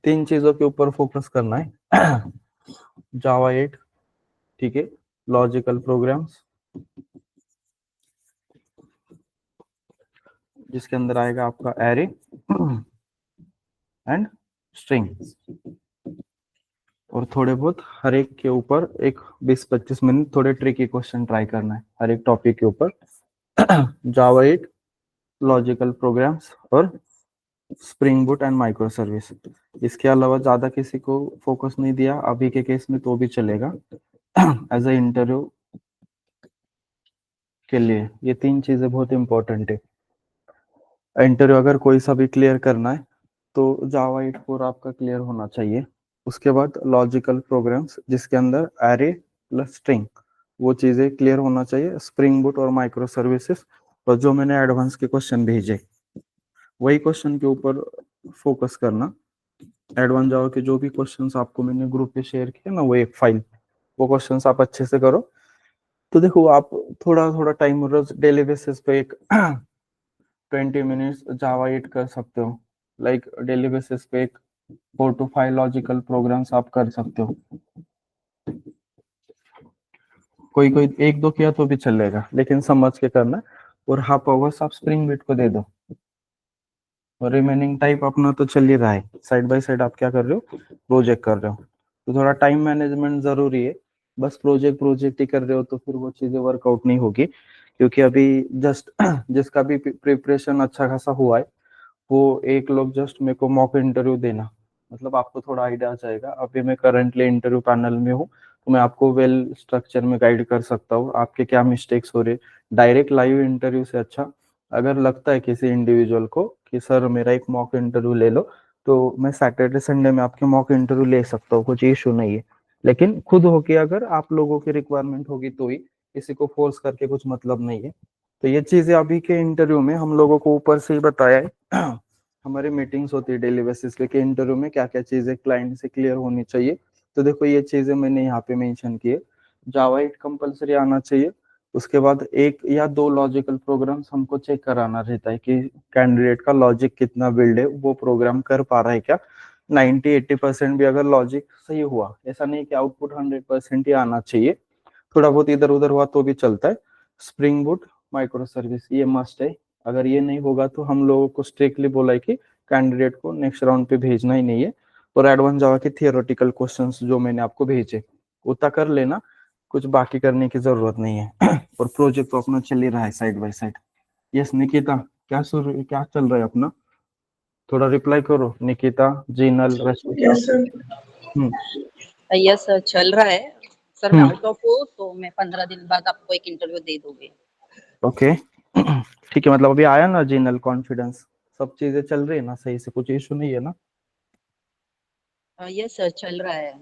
तीन चीजों के ऊपर फोकस करना है। जावा 8, ठीक है, लॉजिकल प्रोग्राम्स, जिसके अंदर आएगा आपका एरे एंड स्ट्रिंग, और थोड़े बहुत हर एक के ऊपर एक 20-25 मिनट थोड़े ट्रिकी क्वेश्चन ट्राई करना है हर एक टॉपिक के ऊपर। जावा 8, लॉजिकल प्रोग्राम्स और spring boot and micro service. इसके अलावा ज्यादा किसी को फोकस नहीं दिया अभी के केस में तो भी चलेगा। एज ए इंटरव्यू के लिए ये तीन चीजें बहुत इंपॉर्टेंट है। इंटरव्यू अगर कोई सा भी क्लियर करना है तो जावा 8 कोर आपका क्लियर होना चाहिए। उसके बाद लॉजिकल प्रोग्राम्स जिसके अंदर एरे प्लस स्ट्रिंग, वो चीजें क्लियर होना चाहिए। स्प्रिंग बूट और माइक्रो सर्विसेज, और जो मैंने एडवांस के क्वेश्चन भेजे वही क्वेश्चन के ऊपर फोकस करना। एडवांस जावा के जो भी क्वेश्चंस आपको मैंने ग्रुप पे शेयर किए ना, वो एक फाइल, वो क्वेश्चंस आप अच्छे से करो। तो देखो आप थोड़ा थोड़ा टाइम रोज डेली बेसिस पे एक 20 मिनट्स जावा 8 कर सकते हो। लाइक डेली बेसिस पे एक 4 to 5 लॉजिकल प्रोग्राम्स आप कर सकते हो। कोई कोई एक दो किया तो भी चलेगा, लेकिन समझ के करना। और हाफ आवर्स आप स्प्रिंग बीट को दे दो, और रिमेनिंग टाइप अपना तो चल ही रहा है। साइड बाय साइड आप क्या कर रहे हो, प्रोजेक्ट कर रहे हो, तो थोड़ा टाइम मैनेजमेंट जरूरी है। बस प्रोजेक्ट प्रोजेक्ट ही कर रहे हो तो फिर वो चीजें वर्कआउट नहीं होगी। क्योंकि अभी जस्ट जिसका भी प्रिपरेशन अच्छा खासा हुआ है, वो एक लोग जस्ट मेरे को मॉक इंटरव्यू देना, मतलब आपको थोड़ा आइडिया आ जाएगा। अभी मैं करंटली इंटरव्यू पैनल में हूँ, तो मैं आपको वेल स्ट्रक्चर में गाइड कर सकता हूँ आपके क्या मिस्टेक्स हो रहे। डायरेक्ट लाइव इंटरव्यू से अच्छा अगर लगता है किसी इंडिविजुअल को कि सर मेरा एक मॉक इंटरव्यू ले लो, तो मैं सैटरडे संडे में आपके मॉक इंटरव्यू ले सकता हूँ, कुछ इशू नहीं है। लेकिन खुद होके अगर आप लोगों की रिक्वायरमेंट होगी तो ही, किसी को फोर्स करके कुछ मतलब नहीं है। तो ये चीजें अभी के इंटरव्यू में हम लोगों को ऊपर से ही बताया है। हमारी मीटिंग्स होती है डेली बेसिस पे कि इंटरव्यू में क्या क्या चीजें क्लाइंट से क्लियर होनी चाहिए। तो देखो ये चीजें मैंने यहाँ पे मेंशन की है। जावा 8 कंपलसरी आना चाहिए। उसके बाद एक या दो लॉजिकल प्रोग्राम्स हमको चेक कराना रहता है कि कैंडिडेट का लॉजिक कितना बिल्ड है, वो प्रोग्राम कर पा रहा है क्या। 90-80% भी अगर लॉजिक सही हुआ, ऐसा नहीं कि आउटपुट 100% ही आना चाहिए, थोड़ा बहुत इधर उधर हुआ तो भी चलता है। स्प्रिंग बूट, माइक्रो सर्विस ये मस्ट है। अगर ये नहीं होगा तो हम लोगों को स्ट्रिक्टली बोला है कि कैंडिडेट को नेक्स्ट राउंड पे भेजना ही नहीं है। और एडवांस जावा के थियोरेटिकल क्वेश्चंस जो मैंने आपको भेजे उतना कर लेना, कुछ बाकी करने की जरूरत नहीं है। और प्रोजेक्ट तो अपना चल ही रहा है side by side. Yes Nikita, क्या चल रहा है अपना, थोड़ा रिप्लाई करो। Nikita, Jinal, Rashmi. Yes sir. Hmm. Yes sir, चल रहा है सर। मैं हम्म। आउट ऑफ हूँ तो मैं 15 दिन बाद आपको एक इंटरव्यू दे दूंगी। ओके। ठीक है, मतलब अभी आया ना जीनल कॉन्फिडेंस, सब चीजें चल रही है ना सही से, कुछ इशू नहीं है ना। यस सर, चल रहा है।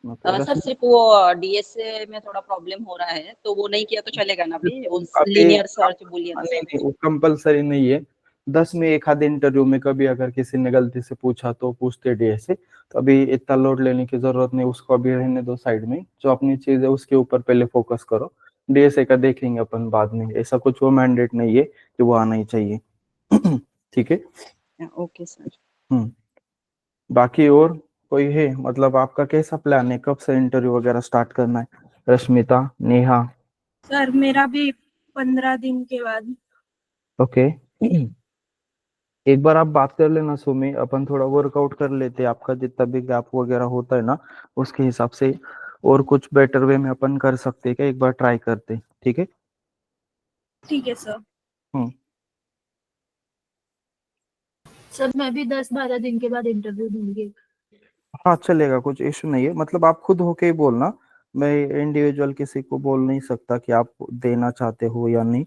ओके सर रश्मि। सिर्फ वो डीएसए में थोड़ा प्रॉब्लम हो रहा है, तो वो नहीं किया तो चलेगा ना अभी, उस अभी लीनियर सर्च बुलियन नहीं नहीं, सर्च। वो कंपलसरी नहीं है। 10 में एक आध इंटरव्यू में कभी अगर किसी ने गलती से पूछा तो पूछते डीएसए, तो अभी इतना लोड लेने की जरूरत नहीं, उसको अभी रहने दो साइड में। जो अपनी चीज है उसके ऊपर पहले फोकस करो। डीएसए का देखेंगे अपन बाद में, ऐसा कुछ वो मैंडेट नहीं है कि वो आना ही चाहिए। ठीक है। Okay sir. हम्म। बाकी और कोई है, मतलब आपका कैसा प्लान है, कब से इंटरव्यू वगैरह स्टार्ट करना है, रश्मिता, नेहा। सर मेरा भी 15 दिन के बाद। ओके। एक बार आप बात कर लेना सुमी, अपन थोड़ा वर्कआउट कर लेते हैं, आपका जितना भी गैप वगैरह होता है ना उसके हिसाब से, और कुछ बेटर वे में अपन कर सकते हैं क्या, एक बार ट्राई करते हैं, ठीक है। ठीक है सर। हम्म। सर मैं भी 10-12 दिन के बाद इंटरव्यू दूंगी। हाँ चलेगा, कुछ इशू नहीं है, मतलब आप खुद होके ही बोलना। मैं इंडिविजुअल किसी को बोल नहीं सकता कि आप देना चाहते हो या नहीं।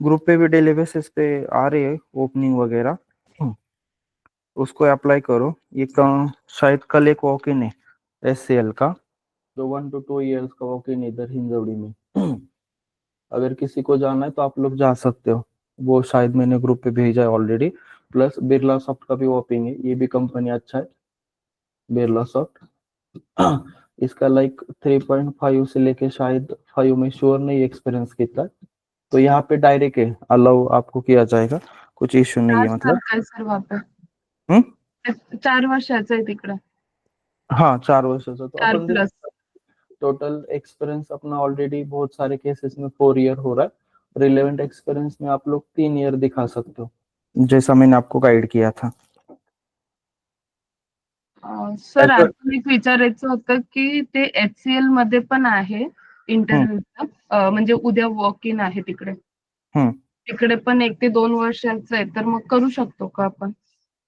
ग्रुप पे भी डेली बेसिस पे आ रही है ओपनिंग वगैरह, उसको अप्लाई करो। ये शायद कल एक वॉक इन है एससीएल का, जो 1 to 2 years का वॉक इन इधर हिंजवड़ी में। अगर किसी को जाना है तो आप लोग जा सकते हो, वो शायद मैंने ग्रुप पे भेजा है ऑलरेडी। प्लस बिरला सॉफ्ट का भी ओपनिंग है, ये भी कंपनी अच्छा है, बिरला सॉफ्ट। इसका लाइक 3.5 से लेके शायद 5 में श्योर नहीं एक्सपीरियंस कितना है। तो यहाँ पे डायरेक्ट है, अलाउ आपको किया जाएगा, कुछ इश्यू नहीं क्या है मतलब। स्टार्ट कर सर वहाँ पे? हम्म। 4 वर्षाचं आहे तिकडे, हाँ 4 वर्षाचा तो 4 अपन प्लस. टोटल एक्सपीरियंस अपना ऑलरेडी बहुत सारे केसेस में 4 ईयर हो रहा है। रिलेवेंट एक्सपीरियंस में आप लोग 3 ईयर दिखा सकते हो, जैसा मैंने आपको गाइड किया था। सर ऐसा अजून एक विचारायचं होतं की ते HCL मध्ये पण आहे इंटरव्ह्यूचं, म्हणजे उद्या वॉक इन आहे तिकडे. हम्म तिकडे पण 1 ते 2 वर्षाचं आहे, तर मग करू शकतो का आपण?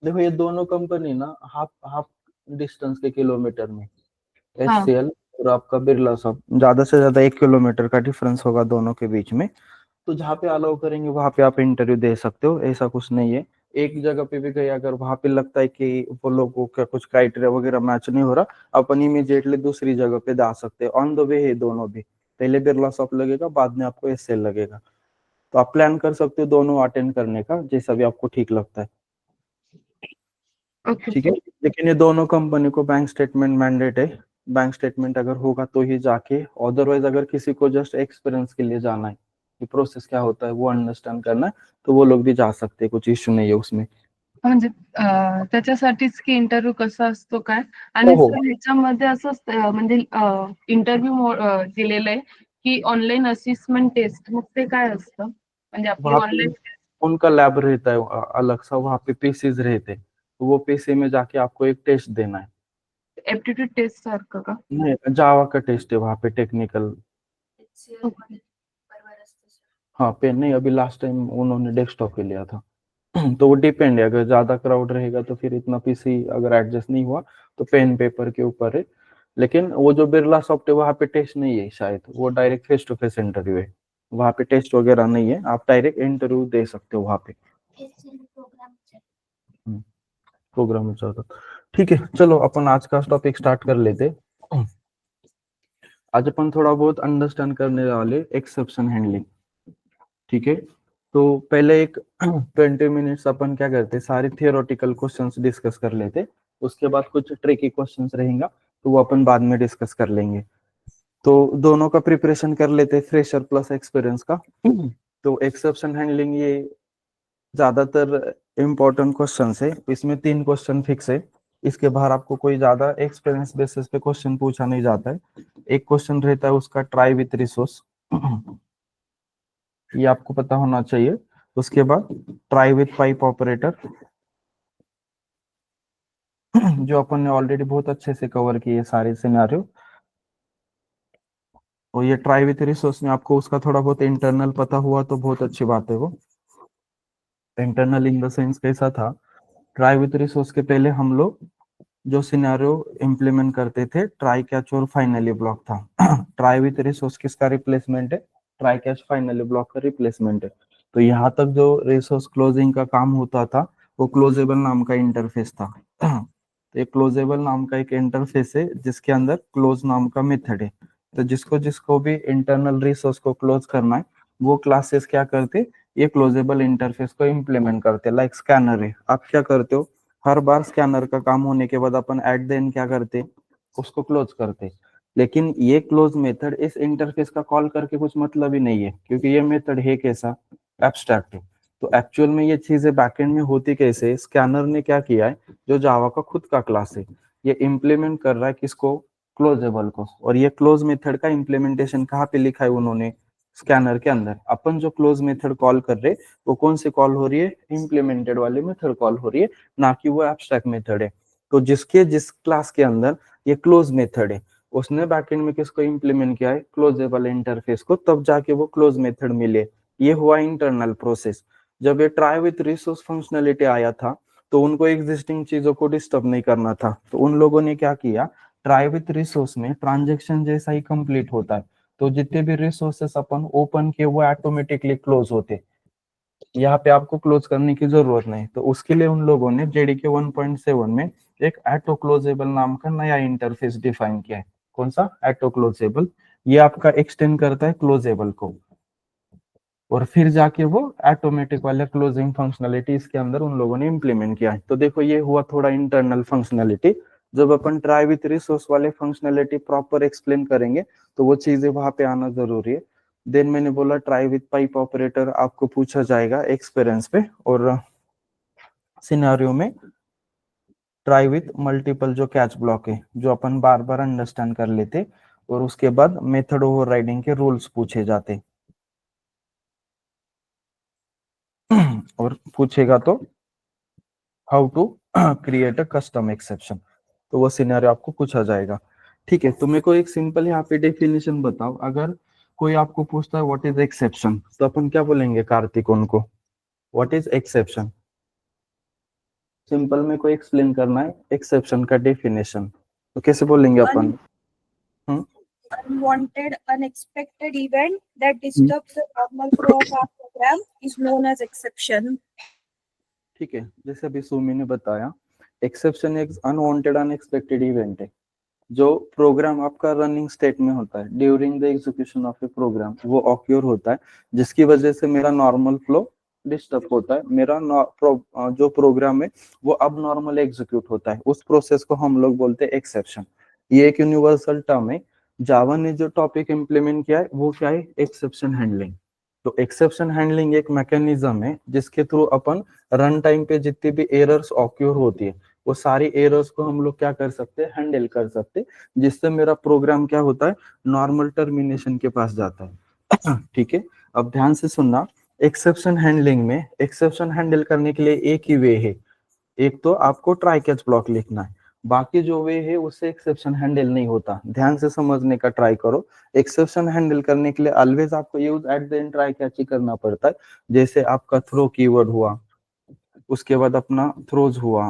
देखो ये दोनों कंपनी ना हाफ हाफ डिस्टेंस के किलोमीटर में, हाँ. एचसीएल और आपका बिरला सब ज्यादा से ज्यादा 1 किलोमीटर का डिफरेंस होगा दोनों के बीच में। तो जहाँ पे अलाउ करेंगे वहां पे आप इंटरव्यू दे सकते हो, ऐसा कुछ नहीं है। एक जगह पे भी गए अगर वहां पे लगता है कि वो लोगों का कुछ क्राइटेरिया वगैरह मैच नहीं हो रहा, अपन इमीडिएटली दूसरी जगह पे जा सकते हैं। ऑन द वे है दोनों भी, पहले बिरला शॉप लगेगा, बाद में आपको एचसीएल लगेगा। तो आप प्लान कर सकते हो दोनों अटेंड करने का, जैसा भी आपको ठीक लगता है। ओके ठीक है, सर. लेकिन ये दोनों कंपनी को बैंक स्टेटमेंट मैंडेट है। बैंक स्टेटमेंट अगर होगा तो ही जाके, अदरवाइज अगर किसी को जस्ट एक्सपीरियंस के लिए जाना है कि प्रोसेस क्या होता है वो अंडरस्टैंड करना है, तो वो लोग भी जा सकते हैं, कुछ इश्यू नहीं है उसमें। म्हणजे त्याच्यासाठीच की इंटरव्ह्यू कसा असतो काय? हो आणि हो, सर ह्याच्यामध्ये असं म्हणजे इंटरव्ह्यू दिलेलं आहे की ऑनलाईन असेसमेंट टेस्ट, मग ते काय असतं? म्हणजे आपली वहाँ पे ऑनलाईन उनका लैब रहता है अलग सा, वहाँ पे पीसीज रहते हैं, तो वो पीसी में जाके आपको एक टेस्ट देना है। एप्टिट्यूड टेस्ट सारखं का? नहीं, जावा का टेस्ट है वहाँ पे टेक्निकल। HCL मध्ये परवा असतं सर. हाँ पेन नहीं, अभी लास्ट टाइम उन्होंने डेस्कटॉप पे लिया था। तो वो डिपेंड है, अगर ज्यादा क्राउड रहेगा तो फिर इतना पीसी अगर एडजस्ट नहीं हुआ तो पेन पेपर के ऊपर है। लेकिन वो जो बिरला सॉफ्ट है वहाँ पे टेस्ट नहीं है शायद, वो direct face to face interview है, वहाँ पे टेस्ट वगैरह नहीं है, आप डायरेक्ट इंटरव्यू दे सकते हो वहाँ पे। HCL प्रोग्राम प्रोग्राम चल रहा। ठीक है, चलो अपन आज का टॉपिक स्टार्ट कर लेते। आज अपन थोड़ा बहुत अंडरस्टैंड करने वाले एक्सेप्शन हैंडलिंग। ठीक है, तो पहले एक 20 मिनट्स अपन क्या करते, सारे थियोरेटिकल क्वेश्चंस डिस्कस कर लेते, उसके बाद कुछ ट्रिकी क्वेश्चंस रहेगा तो वो अपन बाद में डिस्कस कर लेंगे। तो दोनों का प्रिपरेशन कर लेते, फ्रेशर प्लस एक्सपीरियंस का। तो एक्सेप्शन हैंडलिंग ये ज्यादातर इम्पोर्टेंट क्वेश्चन है, इसमें 3 क्वेश्चन फिक्स है, इसके बाहर आपको कोई ज्यादा एक्सपीरियंस बेसिस पे क्वेश्चन पूछा नहीं जाता है। एक क्वेश्चन रहता है उसका ट्राई विथ रिसोर्स, ये आपको पता होना चाहिए। उसके बाद ट्राई विथ पाइप ऑपरेटर, जो अपन ने ऑलरेडी बहुत अच्छे से कवर किए सारे सिनेरियो। और ये ट्राई विथ रिसोर्स में आपको उसका थोड़ा बहुत इंटरनल पता हुआ तो बहुत अच्छी बात है। वो इंटरनल इन द सेंस कैसा था, ट्राई विथ रिसोर्स के पहले हम लोग जो सिनेरियो इम्प्लीमेंट करते थे, ट्राई कैच और फाइनली ब्लॉक था। ट्राई विथ रिसोर्स किसका रिप्लेसमेंट है? ट्राई कैच फाइनली ब्लॉक का रिप्लेसमेंट है। तो यहाँ तक जो रिसोर्स क्लोजिंग का काम होता था वो क्लोजेबल नाम का इंटरफेस था। तो एक क्लोजेबल नाम का एक इंटरफेस है जिसके अंदर क्लोज नाम का मेथड है। तो जिसको जिसको भी इंटरनल रिसोर्स को क्लोज करना है वो क्लासेस क्या करते, ये क्लोजेबल इंटरफेस को इम्प्लीमेंट करते। लाइक स्कैनर है, आप क्या करते हो, हर बार स्कैनर का काम होने के बाद अपन एट द एंड क्या करते, उसको क्लोज करते। लेकिन ये क्लोज मेथड इस इंटरफेस का कॉल करके कुछ मतलब ही नहीं है, क्योंकि ये मेथड है कैसा, एब्स्ट्रैक्ट है। तो एक्चुअल में ये चीजें बैकएंड में होती कैसे, स्कैनर ने क्या किया है, जो जावा का खुद का क्लास है, ये इम्प्लीमेंट कर रहा है किसको, क्लोजेबल को। और ये क्लोज मेथड का इम्प्लीमेंटेशन कहाँ पे लिखा है उन्होंने, स्कैनर के अंदर। अपन जो क्लोज मेथड कॉल कर रहे वो कौन सी कॉल हो रही है, इम्प्लीमेंटेड वाली मेथड कॉल हो रही है, ना कि वो एब्स्ट्रैक्ट मेथड है। तो जिसके जिस क्लास के अंदर ये क्लोज मेथड है उसने बैकएंड में किसको इम्प्लीमेंट किया है, क्लोजेबल इंटरफेस को, तब जाके वो क्लोज मेथड मिले। ये हुआ इंटरनल प्रोसेस। जब ये ट्राई विथ रिसोर्स फंक्शनलिटी आया था तो उनको एग्जिस्टिंग चीजों को डिस्टर्ब नहीं करना था, तो उन लोगों ने क्या किया, ट्राई विथ रिसोर्स में ट्रांजेक्शन जैसा ही कंप्लीट होता है, तो जितने भी रिसोर्सेस अपन ओपन किए वो ऑटोमेटिकली क्लोज होते, यहाँ पे आपको क्लोज करने की जरूरत नहीं। तो उसके लिए उन लोगों ने जेडीके 1.7 में एक ऑटो क्लोजेबल नाम का नया इंटरफेस डिफाइन किया है। कौन सा, ऑटो क्लोजेबल। ये आपका एक्सटेंड करता है क्लोजेबल को, और फिर जाके वो ऑटोमेटिक वाले क्लोजिंग फंक्शनलिटी इसके अंदर उन लोगों ने इंप्लीमेंट किया है। तो देखो ये हुआ थोड़ा इंटरनल फंक्शनलिटी। जब अपन ट्राई विथ रिसोर्स वाले फंक्शनलिटी प्रॉपर एक्सप्लेन करेंगे तो वो चीजें वहां पे आना जरूरी है। देन मैंने बोला ट्राई विथ पाइप ऑपरेटर आपको पूछा जाएगा एक्सपीरियंस पे और सिनेरियो में। ट्राई विथ मल्टीपल जो कैच ब्लॉक है, जो अपन बार बार अंडरस्टैंड कर लेते, और उसके बाद मेथड ओवर राइडिंग के रूल्स पूछे जाते और पूछेगा तो how to create a custom exception, तो वो सिनेरियो आपको पूछा जाएगा। ठीक है, तो मेरे को एक सिंपल यहाँ पे डेफिनेशन बताओ। अगर कोई आपको पूछता है व्हाट इज एक्सेप्शन, तो अपन क्या बोलेंगे कार्तिक उनको? What is exception? सिंपल में कोई एक्सप्लेन करना है एक्सेप्शन का डेफिनेशन, तो कैसे बोलेंगे अपन? हम्म Unwanted, unexpected event that disturbs the normal flow of our program is known as exception. ठीक है, जैसे अभी सुमी ने बताया, एक्सेप्शन एक अनवांटेड अनएक्सपेक्टेड इवेंट है जो प्रोग्राम आपका रनिंग स्टेट में होता है, during the execution of a program वो ऑक्योर होता है, जिसकी वजह से मेरा नॉर्मल फ्लो डिस्टर्ब होता है, मेरा जो प्रोग्राम है वो अब नॉर्मल एग्जीक्यूट होता है, उस प्रोसेस को हम लोग बोलते हैं एक्सेप्शन। ये एक यूनिवर्सल टर्म है। जावा ने जो टॉपिक इंप्लीमेंट किया है वो क्या है? Exception handling. तो एक्सेप्शन हैंडलिंग एक मैकेनिज्म है जिसके थ्रू अपन रन टाइम पे जितनी भी एरर्स ऑक्योर होती है वो सारी एरर्स को हम लोग क्या कर सकते हैं? हैंडल कर सकते हैं, जिससे मेरा प्रोग्राम क्या होता है? नॉर्मल टर्मिनेशन के पास जाता है। ठीक है, अब ध्यान से सुनना। एक्सेप्शन हैंडलिंग में एक्सेप्शन हैंडल करने के लिए एक ही वे है, एक तो आपको ट्राई कैच ब्लॉक लिखना है, बाकी जो वे है उससे एक्सेप्शन हैंडल नहीं होता। ध्यान से समझने का ट्राई करो। एक्सेप्शन हैंडल करने के लिए ऑलवेज आपको use at the end try catch ही करना पड़ता है। जैसे आपका थ्रो कीवर्ड हुआ, उसके बाद अपना थ्रोज हुआ,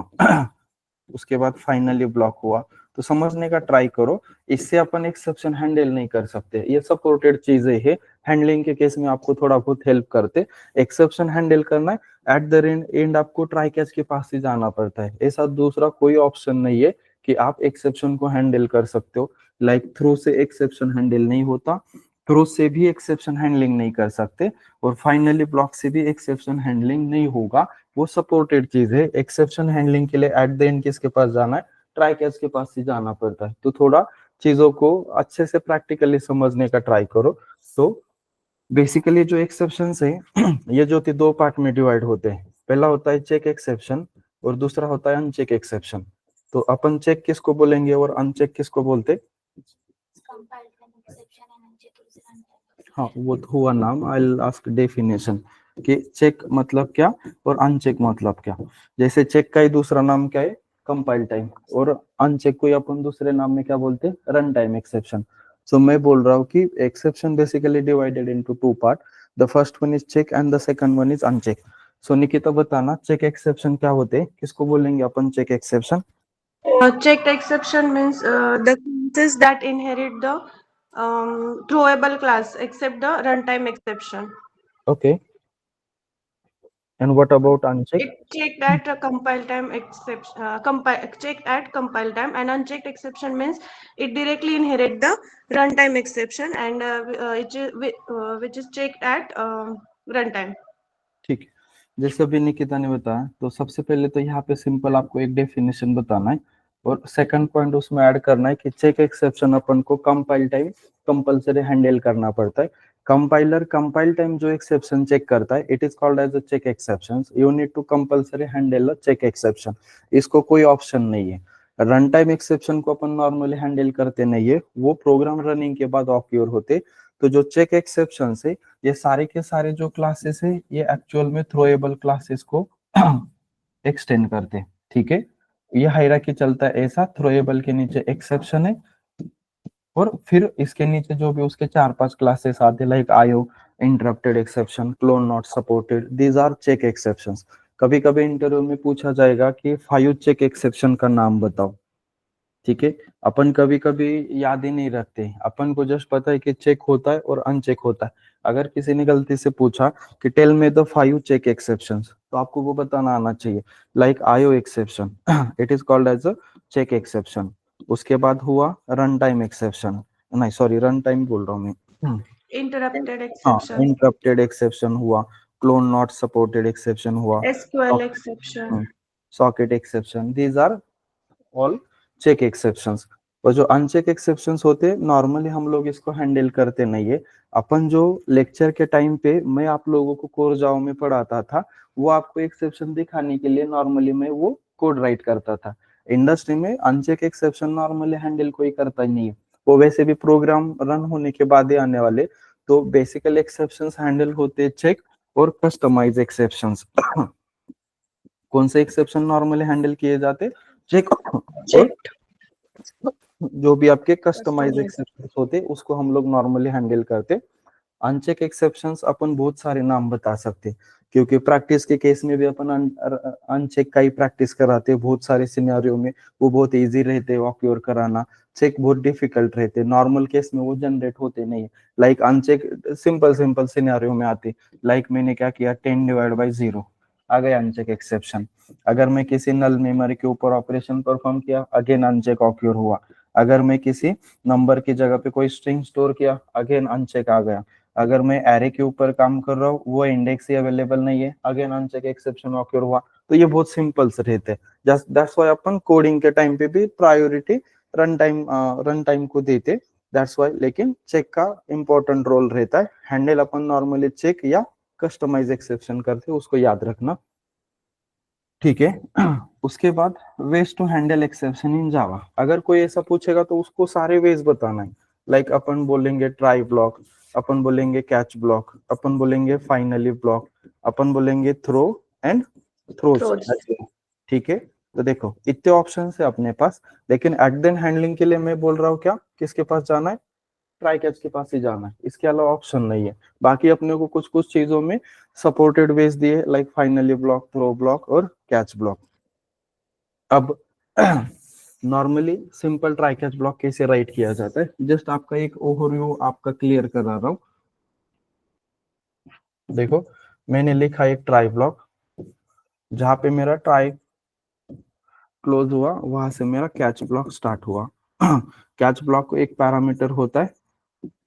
उसके बाद फाइनली ब्लॉक हुआ, तो समझने का ट्राई करो। इससे अपन एक्सेप्शन हैंडल नहीं कर सकते, ये सपोर्टेड चीजें है, हैंडलिंग के केस में आपको थोड़ा बहुत हेल्प करते। एक्सेप्शन हैंडल करना है एट द एंड आपको ट्राई कैच के पास ही जाना पड़ता है, ऐसा दूसरा कोई ऑप्शन नहीं है कि आप एक्सेप्शन को हैंडल कर सकते हो। लाइक थ्रो से एक्सेप्शन हैंडल नहीं होता, थ्रो से भी एक्सेप्शन हैंडलिंग नहीं कर सकते, और फाइनली ब्लॉक से भी एक्सेप्शन हैंडलिंग नहीं होगा, वो सपोर्टेड चीज है। एक्सेप्शन हैंडलिंग के लिए एट द एंड किसके पास जाना है? ट्राई कैच के पास ही जाना पड़ता है। तो थोड़ा चीजों को अच्छे से प्रैक्टिकली समझने का ट्राई करो। तो बेसिकली जो एक्सेप्शन है ये जो दो पार्ट में डिवाइड होते हैं, पहला होता है चेक एक्सेप्शन और दूसरा होता है अनचेक एक्सेप्शन। तो अपन चेक किसको बोलेंगे और अनचेक किसको बोलते? हाँ, वो हुआ नाम। आई विल आस्क डेफिनेशन कि चेक मतलब क्या और अनचेक मतलब क्या। जैसे चेक का ही दूसरा नाम क्या है? कंपाइल टाइम, और अनचेक को अपन दूसरे नाम में क्या बोलते हैं? Run time exception. सो मैं बोल रहा हूँ कि exception basically divided into two part, the first one is check and the second one is uncheck. So Nikita बताना चेक एक्सेप्शन क्या होते हैं, किसको बोलेंगे अपन check exception? Checked exception means the classes that inherit the throwable class except the runtime exception. Okay. And what about uncheck? It checked at compile time exception, checked at compile time, and unchecked exception means it directly inherit the runtime exception, and which is checked at runtime. ठीक है, जैसे अभी निकिता ने बताया, तो सबसे पहले तो यहाँ पे सिंपल आपको एक डेफिनेशन बताना है, और सेकंड पॉइंट उसमें ऐड करना है कि चेक एक्सेप्शन अपन को कंपाइल टाइम कंपलसरी हैंडल करना पड़ता है। कंपाइलर कंपाइल टाइम जो एक्सेप्शन चेक करता है, it is called as a check exception. You need to compulsory handle a check exception, इसको कोई ऑप्शन नहीं है। रन टाइम एक्सेप्शन को अपन नॉर्मली हैंडल करते नहीं है, वो प्रोग्राम रनिंग के बाद ऑक्योर होते। तो जो चेक एक्सेप्शन है, ये सारे के सारे जो क्लासेस है ये एक्चुअल में थ्रोएबल क्लासेस को एक्सटेंड करते हैं। ठीक है, ये हायरार्की चलता है ऐसा, थ्रोएबल के नीचे एक्सेप्शन है, और फिर इसके नीचे जो भी उसके 4-5 क्लासेस आते, like IO, interrupted exception, clone not supported, these are check exceptions. कभी कभी इंटरव्यू में पूछा जाएगा कि 5 चेक एक्सेप्शन का नाम बताओ। ठीक है, अपन कभी कभी याद ही नहीं रखते, अपन को जस्ट पता है कि चेक होता है और अनचेक होता है। अगर किसी ने गलती से पूछा कि टेल में द 5 चेक एक्सेप्शंस, तो आपको वो बताना आना चाहिए, like IO exception, it is called as a check exception. उसके बाद हुआ रन टाइम एक्सेप्शन, नहीं सॉरी रन टाइम बोल रहा हूँ मैं, Interrupted हाँ, exception, इंटरप्टेड एक्सेप्शन हुआ, क्लोन नॉट सपोर्टेड एक्सेप्शन हुआ, SQL exception. Socket exception, these are all check exceptions. और जो अनचेक एक्सेप्शंस होते हैं नॉर्मली हम लोग इसको हैंडल करते नहीं है। अपन जो लेक्चर के टाइम पे मैं आप लोगों को कोर जावा में पढ़ाता था, वो आपको एक्सेप्शन दिखाने के लिए नॉर्मली मैं वो कोड राइट करता था। इंडस्ट्री में अनचेक एक्सेप्शन नॉर्मली हैंडल कोई करता ही नहीं है, वो वैसे भी प्रोग्राम रन होने के बाद ही आने वाले। तो बेसिकल एक्सेप्शंस हैंडल होते चेक और कस्टमाइज एक्सेप्शंस। कौन से एक्सेप्शन नॉर्मली हैंडल किए जाते? चेक और जो भी आपके कस्टमाइज एक्सेप्शंस होते उसको हम लोग नॉर्मली हैंडल करते। अनचेक एक्सेप्शंस अपन बहुत सारे नाम बता सकते, क्योंकि प्रैक्टिस के केस में भी अपन अनचेक का ही प्रैक्टिस कराते हैं बहुत सारे सिनेरियो में। वो बहुत इजी रहते ऑक्योर कराना, चेक बहुत डिफिकल्ट रहते, नॉर्मल केस में वो जनरेट होते नहीं। Like uncheck simple simple scenario में आते, लाइक मैंने क्या किया 10/0 आ गया अनचेक एक्सेप्शन। अगर मैं किसी नल मेमोरी के ऊपर ऑपरेशन परफॉर्म किया, अगेन अनचेक ऑक्योर हुआ। अगर मैं किसी नंबर की जगह पे कोई स्ट्रिंग स्टोर किया, अगेन अनचेक आ गया। अगर मैं एरे के ऊपर काम कर रहा हूँ, वो इंडेक्स ही अवेलेबल नहीं है, अगेन अनचेक एक्सेप्शन ऑक्योर हुआ। तो ये बहुत सिंपल से रहते हैं। जस्ट दैट्स व्हाई अपन कोडिंग के टाइम पे भी प्रायोरिटी रन टाइम को देते, दैट्स व्हाई। लेकिन चेक का इंपॉर्टेंट रोल रहता है, हैंडल अपन नॉर्मली चेक या कस्टमाइज एक्सेप्शन करते, उसको याद रखना, ठीक है। उसके बाद ways to handle exception in Java. अगर कोई ऐसा पूछेगा तो उसको सारे वेज बताना है। लाइक अपन बोलेंगे ट्राई ब्लॉक, अपन बोलेंगे कैच ब्लॉक, अपन बोलेंगे फाइनली ब्लॉक, अपन बोलेंगे थ्रो एंड थ्रोज, ठीक है। तो देखो इतने ऑप्शन है अपने पास, लेकिन एट द एंड हैंडलिंग के लिए मैं बोल रहा हूँ क्या, किसके पास जाना है? ट्राई कैच के पास ही जाना है, इसके अलावा ऑप्शन नहीं है। बाकी अपने को कुछ कुछ चीजों में सपोर्टेड वेज दिए, like finally block, throw block और कैच ब्लॉक। अब normally simple try catch block कैसे राइट किया जाता है, जस्ट आपका एक ओवरव्यू आपका क्लियर करा रहा हूं। देखो मैंने लिखा एक ट्राई ब्लॉक, जहां पे मेरा ट्राई क्लोज हुआ वहां से मेरा कैच ब्लॉक स्टार्ट हुआ। कैच ब्लॉक को एक पैरामीटर होता है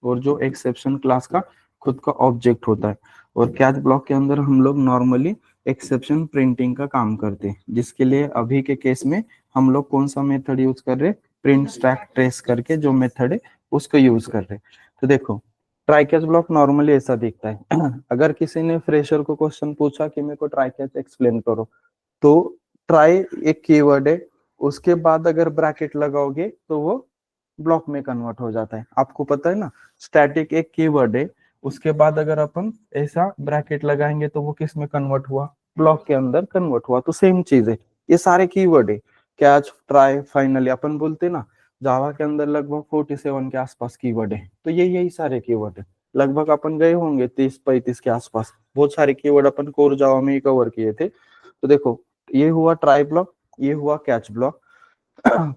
और जो एक्सेप्शन क्लास का खुद का ऑब्जेक्ट होता है। और कैच ब्लॉक के अंदर हम लोग नॉर्मली एक्सेप्शन प्रिंटिंग का काम करते हैं, जिसके लिए अभी के केस में हम लोग कौन सा मेथड यूज कर रहे हैं? प्रिंट स्टैक ट्रेस करके जो मेथड है उसको यूज कर रहे हैं। तो देखो ट्राई कैच ब्लॉक नॉर्मली ऐसा दिखता है। अगर किसी ने फ्रेशर को क्वेश्चन पूछा कि मेरे को ट्राई कैच एक्सप्लेन करो, तो ट्राई एक कीवर्ड है, उसके बाद अगर ब्रैकेट लगाओगे तो वो ब्लॉक में कन्वर्ट हो जाता है। आपको पता है ना, स्टैटिक एक कीवर्ड है, उसके बाद अगर अपन ऐसा ब्रैकेट लगाएंगे तो वो किस में कन्वर्ट हुआ? ब्लॉक के अंदर कन्वर्ट हुआ। तो सेम चीज है, ये सारे कीवर्ड है, कैच, ट्राई, फाइनली। अपन बोलते ना जावा के अंदर लगभग 47 के आसपास कीवर्ड है, तो यही सारे कीवर्ड है। लगभग अपन गए होंगे 30-35 के आसपास, बहुत सारे कीवर्ड अपन कोर जावा में ही कवर किए थे। तो देखो ये हुआ ट्राई ब्लॉक, ये हुआ कैच ब्लॉक।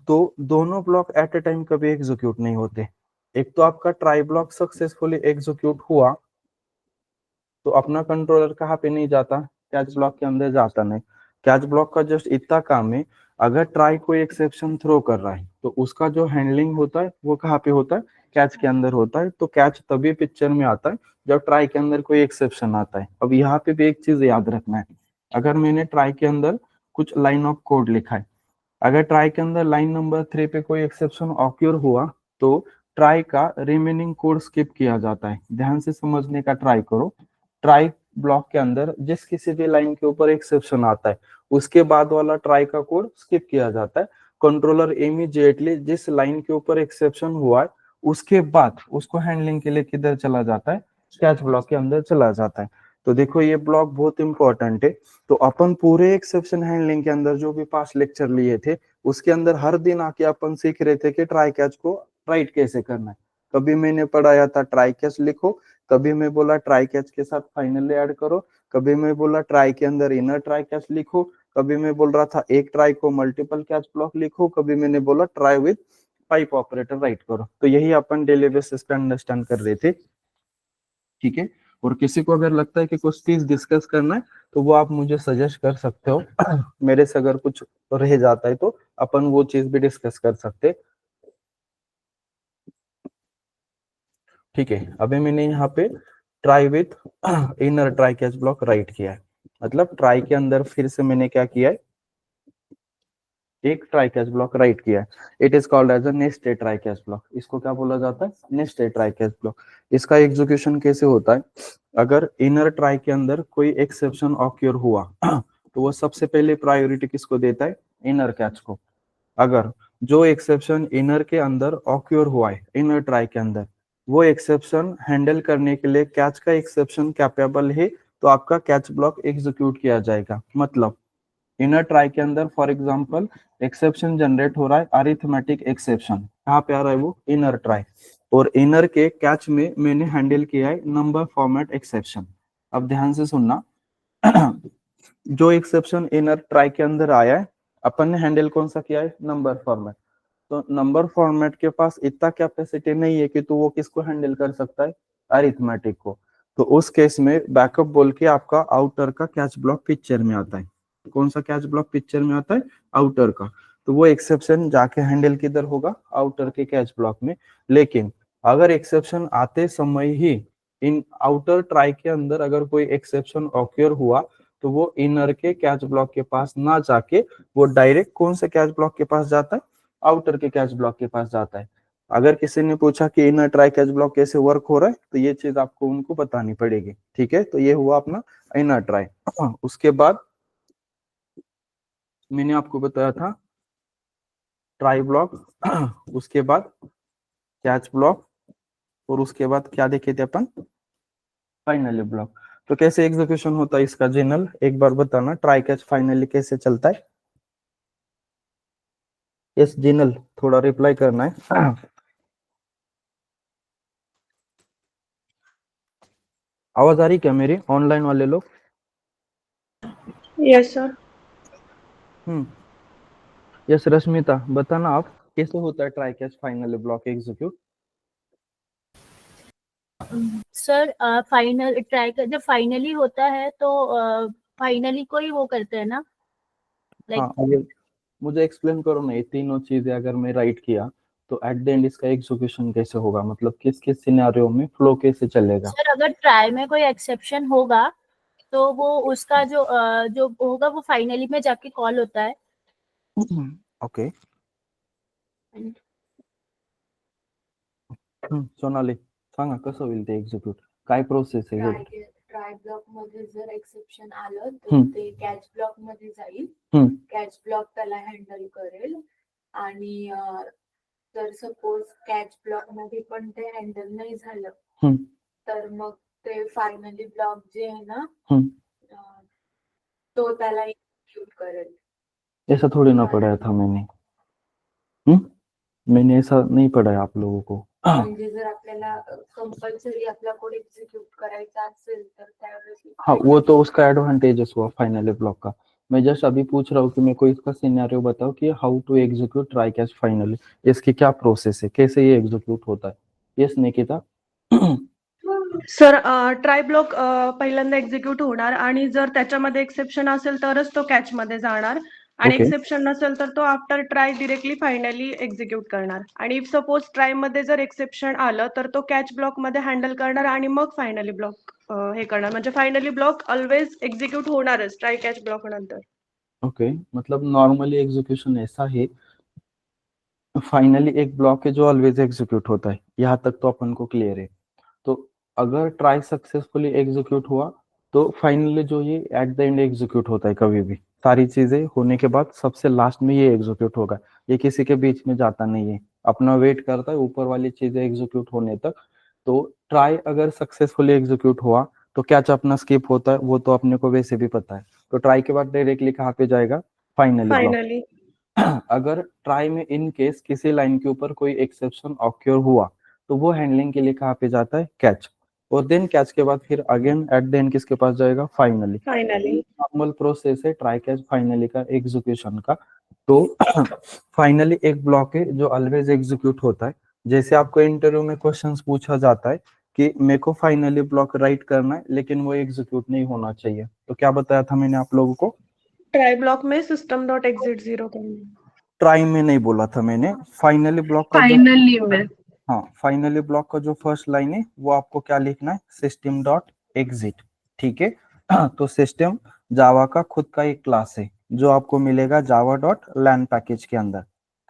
तो दोनों ब्लॉक एट ए टाइम कभी एग्जीक्यूट नहीं होते। एक तो आपका ट्राई ब्लॉक सक्सेसफुली एग्जीक्यूट हुआ तो अपना कंट्रोलर कहाँ पे नहीं जाता? कैच ब्लॉक के अंदर जाता नहीं। कैच ब्लॉक का जस्ट इतना काम है, अगर ट्राई कोई एक्सेप्शन थ्रो कर रहा है तो उसका जो हैंडलिंग होता है वो कहाँ पे होता है? कैच के अंदर होता है। तो कैच तभी पिक्चर में आता है जब ट्राई के अंदर कोई एक्सेप्शन आता है। अब यहाँ पे भी एक चीज याद रखना है, अगर मैंने ट्राई के अंदर कुछ लाइन ऑफ कोड लिखा है, अगर ट्राई के अंदर लाइन नंबर 3 पे कोई एक्सेप्शन ऑक्योर हुआ तो ट्राई का रिमेनिंग कोड स्किप किया जाता है। ध्यान से समझने का ट्राई करो। ट्राई ब्लॉक के अंदर जिस किसी भी लाइन के ऊपर एक्सेप्शन आता है उसके बाद वाला ट्राई का कोड स्किप किया जाता है। कंट्रोलर इमीडिएटली जिस लाइन के ऊपर एक्सेप्शन हुआ है उसके बाद उसको हैंडलिंग के लिए किधर चला जाता है? कैच ब्लॉक के अंदर चला जाता है। तो देखो ये ब्लॉक बहुत इंपॉर्टेंट है। तो अपन पूरे एक्सेप्शन हैंडलिंग के अंदर जो भी पास्ट लेक्चर लिए थे उसके अंदर हर दिन आके अपन सीख रहे थे कि ट्राई कैच को राइट कैसे करना है। कभी मैंने पढ़ाया था ट्राई कैच लिखो, कभी मैं बोला ट्राई कैच के साथ फाइनली ऐड करो, कभी मैं बोला ट्राई के अंदर इनर ट्राई कैच लिखो, कभी मैं बोल रहा था एक ट्राई को मल्टीपल कैच ब्लॉक लिखो, कभी मैंने बोला try with pipe operator right करो। तो यही अपन डेली बेसिस पे अंडरस्टैंड कर रहे थे, ठीक है। और किसी को अगर लगता है कि कुछ चीज डिस्कस करना है तो वो आप मुझे सजेस्ट कर सकते हो। मेरे से अगर कुछ रह जाता है तो अपन वो चीज भी डिस्कस कर सकते, ठीक है। अभी मैंने यहाँ पे try with inner try catch block write किया है, मतलब ट्राई के अंदर फिर से मैंने क्या किया है? एक ट्राई कैच ब्लॉक राइट किया है। It is called as a nested try catch block. इसको क्या बोला जाता है? Nested try catch block. इसका एग्जीक्यूशन कैसे होता है? अगर इनर ट्राई के अंदर कोई एक्सेप्शन ऑक्योर हुआ तो वो सबसे पहले प्रायोरिटी किसको देता है? इनर कैच को। अगर जो एक्सेप्शन इनर के अंदर ऑक्योर हुआ है, इनर ट्राई के अंदर, वो एक्सेप्शन हैंडल करने के लिए कैच का एक्सेप्शन कैपेबल है, तो आपका कैच ब्लॉक एग्जीक्यूट किया जाएगा। मतलब इनर ट्राई के अंदर फॉर एग्जांपल एक्सेप्शन जनरेट हो रहा है, अरिथमेटिक एक्सेप्शन, कहाँ पे आ रहा है वो, इनर ट्राई, और इनर के कैच में मैंने हैंडल किया है नंबर फॉर्मेट एक्सेप्शन। अब ध्यान से सुनना जो एक्सेप्शन इनर ट्राई के अंदर आया है, अपन ने हैंडल कौन सा किया है, नंबर फॉर्मेट। तो नंबर फॉर्मेट के पास इतना कैपेसिटी नहीं है कि तो वो किसको हैंडल कर सकता है, अरिथमेटिक को। तो उस केस में बैकअप बोल के आपका आउटर का कैच ब्लॉक पिक्चर में आता है। कौन सा कैच ब्लॉक पिक्चर में आता है, आउटर का। तो वो एक्सेप्शन जाके हैंडल किधर होगा, आउटर के कैच ब्लॉक में। लेकिन अगर एक्सेप्शन आते समय ही इन आउटर ट्राई के अंदर अगर कोई एक्सेप्शन ऑक्योर हुआ, तो वो इनर के कैच ब्लॉक के पास ना जाके वो डायरेक्ट कौन से कैच ब्लॉक के पास जाता है, आउटर के कैच ब्लॉक के पास जाता है। अगर किसी ने पूछा कि इनर ट्राई कैच ब्लॉक कैसे वर्क हो रहा है, तो ये चीज आपको उनको बतानी पड़ेगी। ठीक है, तो ये हुआ अपना इनर ट्राई। उसके बाद मैंने आपको बताया था ट्राई ब्लॉक, उसके बाद कैच ब्लॉक, और उसके बाद क्या देखे थे अपन, फाइनली ब्लॉक। तो कैसे एग्जीक्यूशन होता है इसका जनरल एक बार बताना, ट्राई कैच फाइनली कैसे चलता है। यस जिनल, थोड़ा रिप्लाई करना है। आवाज आ रही क्या मेरी, ऑनलाइन वाले लोग? Yes, sir. यस रश्मिता, बताना आप कैसे होता है try catch finally block execute. Sir final try कर जब फाइनली होता है तो फाइनली को ही वो करते हैं ना, लाइक हाँ, ये मुझे एक्सप्लेन करो ना, ये तीनों चीजें अगर मैं राइट किया तो एट द एंड इसका एग्जीक्यूशन कैसे होगा, मतलब किस किस सिनेरियो में फ्लो कैसे चलेगा। सर अगर ट्राई में कोई एक्सेप्शन होगा तो वो उसका जो होगा वो फाइनली में जाके कॉल होता है। ओके, सोनाली सांगा कसं होईल ते एक्झिक्यूट, काय प्रोसेस आहे हे? ट्राय ब्लॉक मध्ये जर एक्सेप्शन आलं हम्म. तर ते कॅच ब्लॉक मध्ये जाईल. हम्म. कॅच ब्लॉक त्याला हँडल करेल आणि जर सपोज कॅच ब्लॉक मध्ये पण ते हँडल नाही झालं हम्म. तर मग ते फायनली ब्लॉक जे आहे ना हम्म. तो त्याला एक्झिक्यूट करेल. ऐसा थोड़ी ना पढ़ाया था मैंने, मैंने ऐसा नहीं पढ़ाया आप लोगों को। म्हणजे जर आपल्याला कंपल्सरी आपला कोड एक्झिक्यूट करायचा असेल तर त्यावेळेस हाँ, वो तो उसका एडवांटेजेस हुआ फाइनली ब्लॉक का। मैं जस्ट अभी पूछ रहा हूँ कि मेरे को इसका सिनेरियो बताओ कि how to execute try catch finally, इसकी क्या प्रोसेस है, कैसे ये एग्जीक्यूट होता है। Yes Nikita. Sir try block पहिल्यांदा एक्झिक्यूट होणार आणि जर त्याच्यामध्ये एक्सेप्शन असेल तरच तो कॅच मध्ये जाणार आणि Okay. एक्सेप्शन नसेल तर तो after try directly finally execute करणार आणि इफ सपोज ट्राय मध्ये जर एक्सेप्शन आलं तर तो कॅच ब्लॉक मध्ये हँडल करणार आणि मग फायनली ब्लॉक हे करणार. म्हणजे फायनली ब्लॉक ऑलवेज एक्झिक्यूट होणारच ट्राय कॅच ब्लॉक नंतर. ओके, मतलब नॉर्मली एग्जीक्यूशन ऐसा है, फाइनली एक ब्लॉक है जो ऑलवेज एग्जीक्यूट होता है, यहाँ तक तो अपन को क्लियर है। तो अगर ट्राई सक्सेसफुली एग्जीक्यूट हुआ तो फाइनली जो ये एट द एंड एग्जीक्यूट होता है, कभी भी सारी चीजें होने के बाद सबसे लास्ट में ये एग्जीक्यूट होगा, ये किसी के बीच में जाता नहीं है, अपना वेट करता है ऊपर वाली चीजें एग्जीक्यूट होने तक। तो ट्राई अगर सक्सेसफुली एग्जीक्यूट हुआ तो कैच अपना स्किप होता है, वो तो अपने को वैसे भी पता है। तो ट्राई के बाद डायरेक्टली कहाँ पे जाएगा, फाइनली ब्लॉक। फायनली अगर ट्राई में इन केस किसी लाइन के ऊपर कोई एक्सेप्शन ऑक्योर हुआ तो वो हैंडलिंग के लिए कहाँ पे जाता है, कैच, और देन कैच के बाद फिर अगेन एट द एंड किसके पास जाएगा, फाइनली। फायनली नॉर्मल प्रोसेस है ट्राई कैच फाइनली का एग्जीक्यूशन का। तो फाइनली एक ब्लॉक है जो ऑलवेज एग्जीक्यूट होता है। जैसे आपको इंटरव्यू में क्वेश्चंस पूछा जाता है कि मेरे को फाइनली ब्लॉक राइट करना है लेकिन वो एग्जीक्यूट नहीं होना चाहिए, तो क्या बताया था मैंने आप लोगों को, ट्राय ब्लॉक में सिस्टम डॉट एग्जिट 0 करना. ट्राई में नहीं बोला था मैंने, फाइनली ब्लॉक का जो, फाइनली में हाँ फाइनली ब्लॉक का जो फर्स्ट लाइन है वो आपको क्या लिखना है, सिस्टम डॉट एग्जिट। ठीक है, तो सिस्टम जावा का खुद का एक क्लास है जो आपको मिलेगा जावा डॉट लैन पैकेज के अंदर।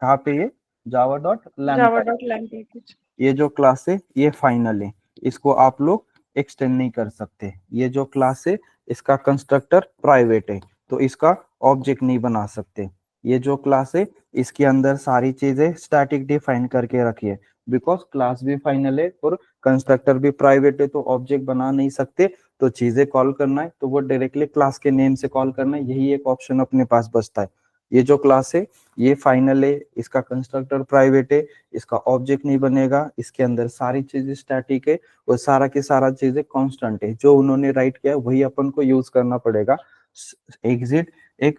कहाँ पे ये, जावा डॉट जावा लैन, डॉट लैन पैकेज. ये जो क्लास है ये फाइनल है, इसको आप लोग एक्सटेंड नहीं कर सकते। ये जो क्लास है इसका कंस्ट्रक्टर प्राइवेट है तो इसका ऑब्जेक्ट नहीं बना सकते। ये जो क्लास है इसके अंदर सारी चीजें स्टैटिक डिफाइन करके रखिए, बिकॉज क्लास भी फाइनल है और कंस्ट्रक्टर भी प्राइवेट है, तो ऑब्जेक्ट बना नहीं सकते, तो चीजें कॉल करना है तो वो डायरेक्टली क्लास के नेम से कॉल करना है, यही एक ऑप्शन अपने पास बचता है। ये जो क्लास है ये फाइनल है, इसका कंस्ट्रक्टर प्राइवेट है, इसका ऑब्जेक्ट नहीं बनेगा, इसके अंदर सारी चीजें स्टैटिक है और सारा की सारा चीजें कांस्टेंट है, जो उन्होंने राइट किया वही अपन को यूज करना पड़ेगा। एग्जिट एक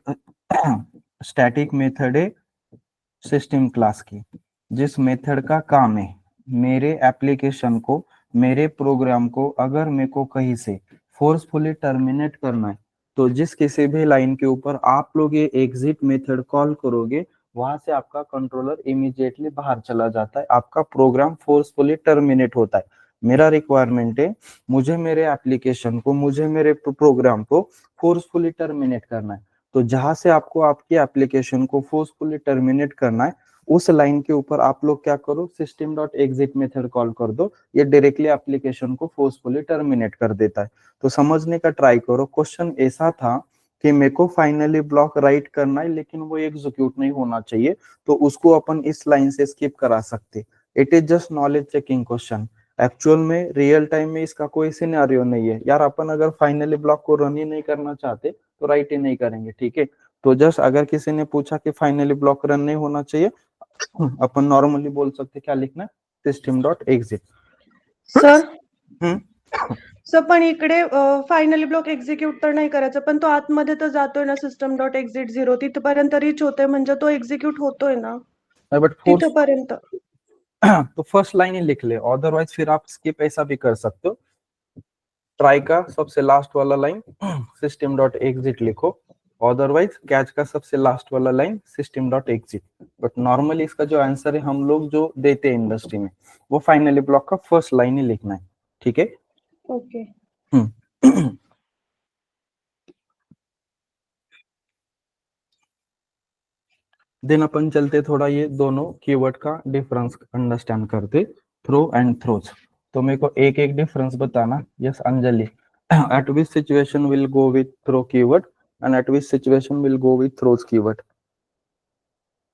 स्टैटिक मेथड है सिस्टम क्लास की, जिस मेथड का काम है मेरे एप्लीकेशन को, मेरे प्रोग्राम को अगर मेरे को कहीं से फोर्सफुली टर्मिनेट करना है, तो जिस किसी भी लाइन के ऊपर आप लोग ये एग्जिट मेथड कॉल करोगे वहां से आपका कंट्रोलर इमीडिएटली बाहर चला जाता है, आपका प्रोग्राम फोर्सफुली टर्मिनेट होता है। मेरा रिक्वायरमेंट है मुझे मेरे एप्लीकेशन को, मुझे मेरे प्रोग्राम को फोर्सफुली टर्मिनेट करना है, तो जहां से आपको आपकी एप्लीकेशन को फोर्सफुली टर्मिनेट करना है उस लाइन के ऊपर आप लोग क्या करो, system dot exit method call कर दो, ये डायरेक्टली एप्लीकेशन को फोर्सफुली टर्मिनेट कर देता है। तो समझने का ट्राई करो, क्वेश्चन ऐसा था कि मेरे को फाइनली ब्लॉक राइट करना है लेकिन वो एग्जीक्यूट नहीं होना चाहिए, तो उसको अपन इस लाइन से स्किप करा सकते। It is just knowledge checking question, actual में रियल टाइम में इसका कोई सिनेरियो नहीं है यार, अपन अगर फाइनली ब्लॉक को रन ही नहीं करना चाहते तो राइट ही नहीं करेंगे, ठीक है। तो जस्ट अगर किसी ने पूछा कि फाइनली ब्लॉक रन नहीं होना चाहिए, अपन नॉर्मली बोल सकते क्या लिखना है, system dot exit. Sir sir पण इकडे फायनली ब्लॉक एक्झिक्यूट तर नाही करायचं, पण तो आतमध्ये तर जातोय ना सिस्टम डॉट एक्झिट 0 तिथपर्यंत रीच होतोय, म्हणजे तो एक्झिक्यूट होतोय ना बट तिथपर्यंत। तो फर्स्ट लाइन ही लिख ले, अदरवाइज फिर आप स्किप ऐसा भी कर सकते हो, ट्राई का सबसे लास्ट वाला लाइन सिस्टम डॉट एग्जिट लिखो, अदरवाइज कैच का सबसे लास्ट वाला line system dot exit. But normally इसका जो आंसर है हम लोग जो देते हैं इंडस्ट्री में वो फाइनली ब्लॉक का फर्स्ट लाइन ही लिखना है, ठीक है। ओके देन अपन चलते थोड़ा ये दोनों कीवर्ड का डिफरेंस अंडरस्टैंड करते, थ्रो एंड थ्रोज। तो मेरे को एक एक डिफरेंस बताना। Yes Anjali, at which situation will go with throw keyword and at which situation will go with throws keyword?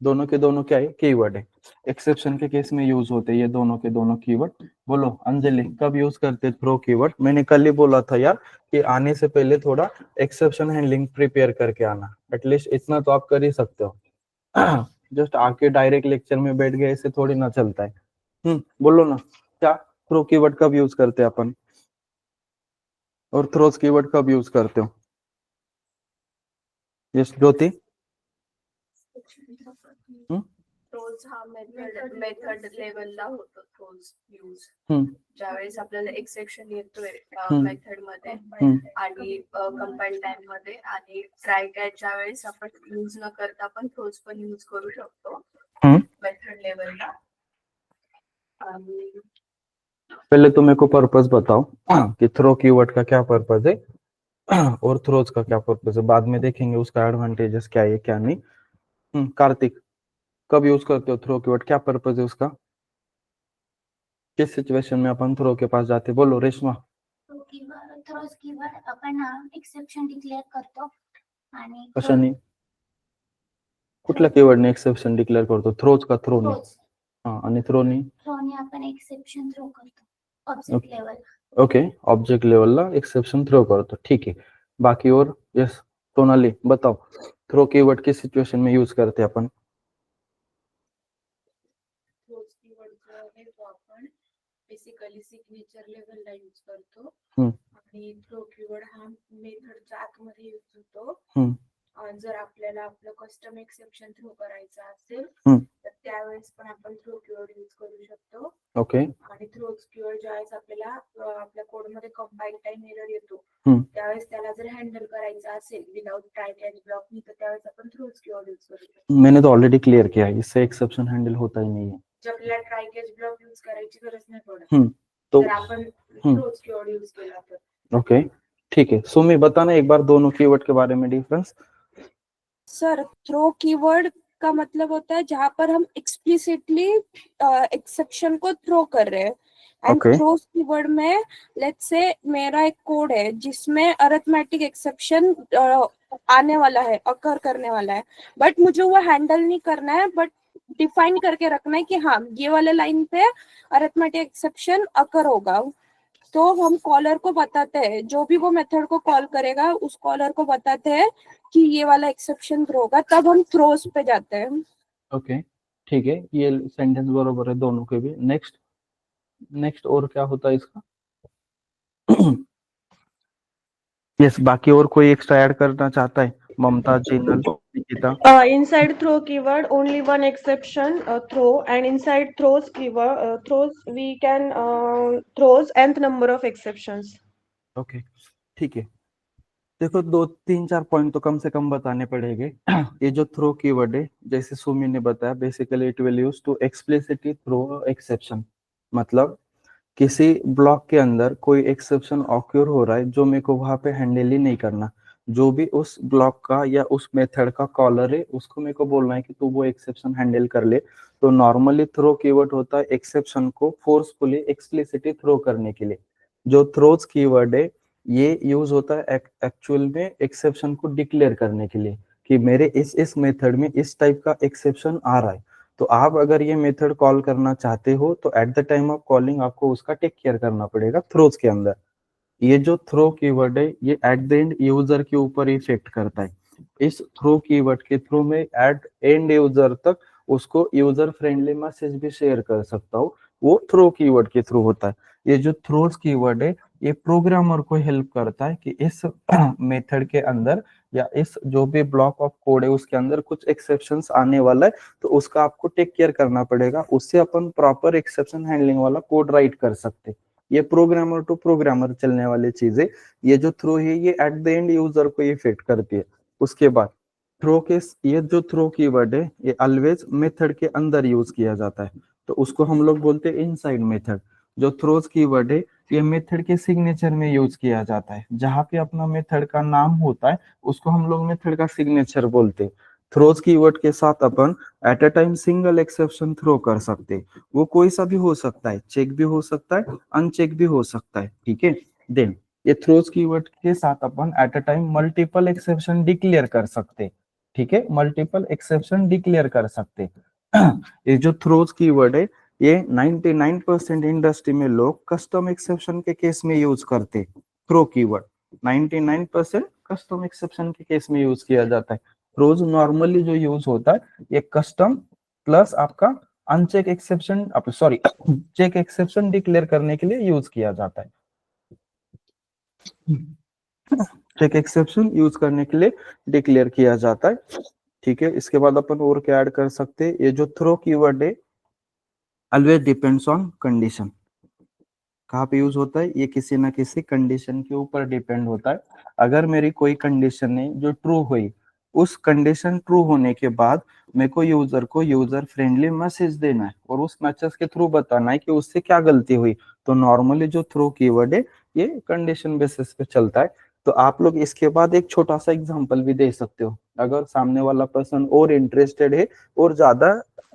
दोनों के दोनों क्या है, कीवर्ड है, एक्सेप्शन के केस में यूज होते हैं ये दोनों के दोनों कीवर्ड। बोलो अंजलि कब यूज करते थ्रो कीवर्ड? मैंने कल ही बोला था यार कि आने से पहले थोड़ा एक्सेप्शन हैंडलिंग प्रिपेयर करके आना, एटलीस्ट इतना तो आप कर ही सकते हो। जस्ट आके डायरेक्ट लेक्चर में बैठ गए ऐसे थोड़ी ना चलता है। बोलो ना, क्या थ्रो कीवर्ड कब यूज करते हैं अपन और थ्रोज कीवर्ड कब यूज करते हो? यस ज्योति, थ्रोज हा मेथड लेवलला होतो थ्रोज यूज, ज्यावेळेस आपल्याला एक्सेप्शन येतोय मेथड मध्ये आणि कंपाइल टाइम मध्ये, आणि ट्राय कॅच ज्यावेळेस आपण यूज न करता आपण थ्रोज पण यूज करू शकतो मेथड लेवलला। पहले तो मेरे को पर्पस बताओ कि थ्रो कीवर्ड का क्या पर्पस है और थ्रोज का क्या पर्पस है, बाद में देखेंगे उसका एडवांटेजेस क्या है क्या नहीं। कार्तिक कब यूज करते हो थ्रो कीवर्ड, क्या पर्पस है उसका, किस सिचुएशन में अपन थ्रो के पास जाते? बोलो रेशमा। थ्रोज कीवर्ड आपण एक्सेप्शन डिक्लेअर करतो आणि कशाने, कुठल्या कीवर्डने एक्सेप्शन डिक्लेअर करतो? थ्रोज का थ्रोने? हां, आणि थ्रोने आपण एक्सेप्शन थ्रो करतो ऑब्जेक्ट लेवल। ओके, ऑब्जेक्ट लेवलला एक्सेप्शन थ्रो करतो, ठीक है। बाकी और यस सोनाली बताओ, थ्रो कीवर्ड किस सिचुएशन में यूज करते हैं अपन? थ्रोज कीवर्ड जो आहे तो आपण बेसिकली सिग्नेचर लेवलला यूज करतो, आणि थ्रो कीवर्ड हा मेथडच्या आतमध्ये यूज होतो। जर आपल्याला आपलं कस्टम एक्सेप्शन थ्रो करायचं असेल तर त्यावेळेस पण आपण थ्रो कीवर्ड यूज करू शकतो। ओके, आणि थ्रोज कीवर्ड ज्यावेळेस आपल्याला आपल्या कोड मध्ये कंपाइल टाइम एरर येतो त्यावेळेस त्याला जर हँडल करायचं असेल विदाउट ट्राय कॅच ब्लॉक नी, तर त्यावेळेस आपण थ्रोज कीवर्ड यूज करू शकतो। मैंने तो ऑलरेडी क्लियर किया है, इससे एक्सेप्शन हैंडल होता ही नहीं है। जब आपल्याला ट्राय कॅच ब्लॉक यूज करायची गरज नाही पडत तो तर आपण थ्रोज कीवर्ड यूज केला तर। ओके ठीक है, सुमी बताना एक बार दोनों कीवर्ड के बारे में डिफरेंस। सर थ्रो कीवर्ड का मतलब होता है जहां पर हम एक्सप्लिसिटली एक्सेप्शन को थ्रो कर रहे हैं, एंड थ्रोज कीवर्ड में लेट्स से मेरा एक कोड है जिसमें अरिथमेटिक एक्सेप्शन आने वाला है, अकर करने वाला है, बट मुझे वो हैंडल नहीं करना है, बट डिफाइन करके रखना है कि हाँ ये वाले लाइन पे अरिथमेटिक एक्सेप्शन अकर होगा। तो हम कॉलर को बताते हैं, जो भी वो मेथड को कॉल करेगा उस कॉलर को बताते हैं कि ये वाला एक्सेप्शन थ्रो होगा, तब हम थ्रोस पे जाते हैं। ओके ठीक है, ये सेंटेंस बरोबर है दोनों के भी। नेक्स्ट नेक्स्ट और क्या होता है इसका? यस, बाकी और कोई एक्स्ट्रा ऐड करना चाहता है? Mamta, Jinal, Nikita. Inside throw keyword, only one exception, throw, and inside throws keyword, throws we can throws nth number of exceptions. Okay ठीक है, देखो 2-3-4 पॉइंट तो कम से कम बताने पड़ेंगे। ये जो थ्रो कीवर्ड है, जैसे सुमी ने बताया, basically it will use to explicitly throw exception. मतलब किसी ब्लॉक के अंदर कोई एक्सेप्शन ऑक्योर हो रहा है जो मेरे को वहां पे हैंडल ही नहीं करना, जो भी उस ब्लॉक का या उस मेथड का कॉलर है उसको मेरे को बोलना है कि तू वो एक्सेप्शन हैंडल कर ले। तो नॉर्मली थ्रो कीवर्ड होता है एक्सेप्शन को फोर्सफुली एक्सप्लिसिटली थ्रो करने के लिए। जो थ्रोज कीवर्ड है ये यूज होता है एक्चुअल में एक्सेप्शन को डिक्लेयर करने के लिए कि मेरे इस मेथड में इस टाइप का एक्सेप्शन आ रहा है। तो आप अगर ये मेथड कॉल करना चाहते हो तो at the time of calling आपको उसका टेक केयर करना पड़ेगा थ्रोज के अंदर। ये जो थ्रो कीवर्ड है ये एट द एंड यूजर के ऊपर इफेक्ट करता है। इस थ्रो कीवर्ड के थ्रू में एट एंड यूजर तक उसको यूजर फ्रेंडली मैसेज भी शेयर कर सकता हूँ, वो थ्रो कीवर्ड के थ्रू होता है। ये जो थ्रोज कीवर्ड है ये प्रोग्रामर को हेल्प करता है कि इस मेथड के अंदर या इस जो भी ब्लॉक ऑफ कोड है उसके अंदर कुछ एक्सेप्शंस आने वाला है, तो उसका आपको टेक केयर करना पड़ेगा। उससे अपन प्रॉपर एक्सेप्शन हैंडलिंग वाला कोड राइट कर सकते। ये प्रोग्रामर टू प्रोग्रामर चलने वाली चीजें। ये जो थ्रो है ये एट द एंड यूजर को इफेक्ट करती है। उसके बाद थ्रो के ये जो थ्रो कीवर्ड है ये ऑलवेज मेथड के अंदर यूज किया जाता है, तो उसको हम लोग बोलते हैं इनसाइड मेथड। जो थ्रोज कीवर्ड है ये मेथड के सिग्नेचर में यूज किया जाता है, जहां पे अपना मेथड का नाम होता है उसको हम लोग मेथड का सिग्नेचर बोलते हैं। थ्रोज कीवर्ड के साथ अपन at a time single exception throw कर सकते हैं। वो कोई सा भी हो सकता है, चेक भी हो सकता है, अनचेक भी हो सकता है, ठीक है। देन ये थ्रोज कीवर्ड के साथ अपन at a time multiple exception declare कर सकते हैं, ठीक है, मल्टीपल एक्सेप्शन डिक्लेयर कर सकते हैं। ये जो थ्रोज कीवर्ड है ये 99% इंडस्ट्री में लोग कस्टम एक्सेप्शन के केस में यूज करते। थ्रो कीवर्ड 99% कस्टम एक्सेप्शन के केस में यूज किया जाता है। थ्रोज नॉर्मली जो यूज होता है ये कस्टम प्लस आपका uncheck exception, sorry check exception declare करने के लिए यूज किया जाता है। चेक एक्सेप्शन यूज करने के लिए डिक्लेयर किया जाता है, ठीक है। इसके बाद अपन और क्या ऐड कर सकते हैं? ये जो थ्रो कीवर्ड है ऑलवेज डिपेंड्स ऑन कंडीशन। कहाँ पे यूज होता है? ये किसी ना किसी कंडीशन के ऊपर डिपेंड होता है। अगर मेरी कोई कंडीशन है जो ट्रू हुई, उस कंडीशन ट्रू होने के बाद मेरे को यूजर फ्रेंडली मैसेज देना है और उस मैसेज के थ्रू बताना है कि उससे क्या गलती हुई। तो नॉर्मली जो थ्रो कीवर्ड है ये कंडीशन बेसिस पे चलता है। तो आप लोग इसके बाद एक छोटा सा एग्जांपल भी दे सकते हो, अगर सामने वाला पर्सन और इंटरेस्टेड है और ज्यादा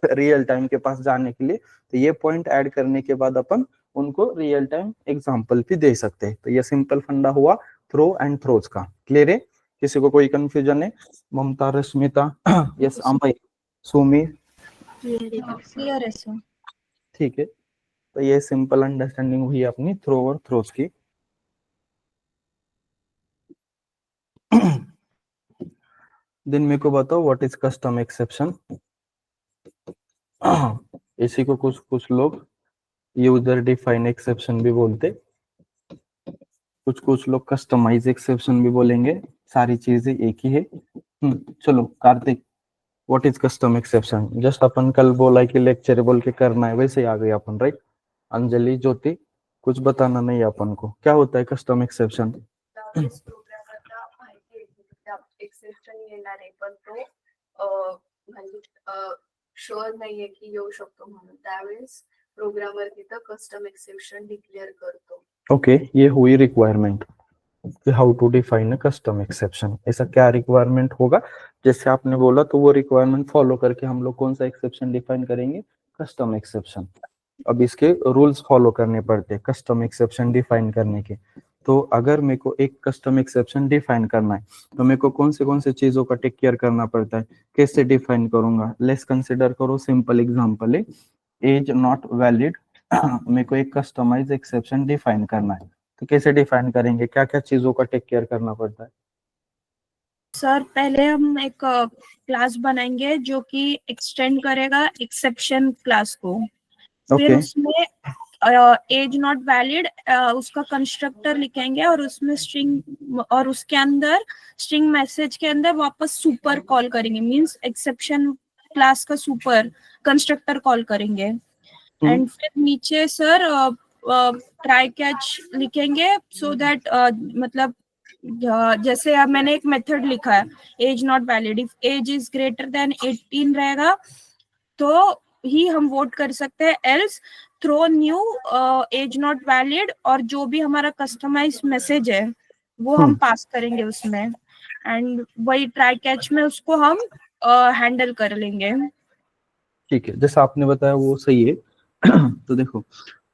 रियल टाइम के पास जाने के लिए, तो ये पॉइंट ऐड करने के बाद अपन उनको रियल टाइम एग्जांपल भी दे सकते हैं। तो ये सिंपल फंडा हुआ थ्रो एंड थ्रोज का। क्लियर है? किसी को कोई कंफ्यूजन है? ममता, रश्मिता, यस अमय, सुमी, क्लियर है सर। ठीक है। तो ये सिंपल अंडरस्टैंडिंग हुई अपनी थ्रो और थ्रोज की। दिन मेरे को बताओ व्हाट इज कस्टम एक्सेप्शन। इसी को कुछ कुछ लोग यूजर डिफाइन एक्सेप्शन भी बोलते, कुछ लोग कस्टमाइज एक्सेप्शन भी बोलेंगे, सारी चीजें एक ही है। चलो Kartik, what is custom exception? Just अपन कल बोला कि लेक्चर बोल के करना है, वैसे ही आ गए अपन, राइट? अंजलि, ज्योति, कुछ बताना नहीं है अपन को, क्या होता है कस्टम एक्सेप्शन? त्यावेळेस प्रोग्रामरला माहिती आहे की त्या एक्सेप्शन येणार आहे, पण तो म्हणजे शुअर नाहीये की येऊ शकतो म्हणून त्यावेळेस प्रोग्रामर तिथं कस्टम एक्सेप्शन डिक्लेअर करतो. ओके, ये हुई requirement how to define a custom exception. ऐसा क्या रिक्वायरमेंट होगा? जैसे आपने बोला तो वो रिक्वायरमेंट फॉलो करके हम लोग कौन सा एक्सेप्शन डिफाइन करेंगे? Custom exception. अब इसके रूल्स फॉलो करने पड़ते हैं कस्टम एक्सेप्शन डिफाइन करने के। तो अगर मेरे को एक कस्टम एक्सेप्शन डिफाइन करना है तो मेरे को कौन से चीजों का टेक केयर करना पड़ता है, कैसे डिफाइन करूंगा। लेट्स कंसिडर करो सिंपल एग्जांपल है, एज नॉट वैलिड। मेरे को एक कस्टमाइज एक्सेप्शन डिफाइन करना है, तो कैसे डिफाइन करेंगे, क्या क्या चीजों का टेक केयर करना पड़ता है। सर पहले हम एक क्लास बनाएंगे जो कि एक्सटेंड करेगा एक्सेप्शन क्लास को। फिर ओके उसमें एज नॉट वैलिड उसका कंस्ट्रक्टर लिखेंगे और उसमें स्ट्रिंग और उसके अंदर स्ट्रिंग मैसेज के अंदर वापस सुपर कॉल करेंगे, मींस एक्सेप्शन क्लास का सुपर कंस्ट्रक्टर कॉल करेंगे। एंड फिर नीचे सर ट्राई कैच लिखेंगे सो दैट मतलब जैसे अब मैंने एक मेथड लिखा है age not valid, if age is greater than 18 रहेगा तो ही हम वोट कर सकते हैं, else throw new age not valid, और जो भी हमारा कस्टमाइज मैसेज है वो हम पास करेंगे उसमें, एंड वही ट्राई कैच में उसको हम हैंडल कर लेंगे। ठीक है, जैसा आपने बताया वो सही है। तो देखो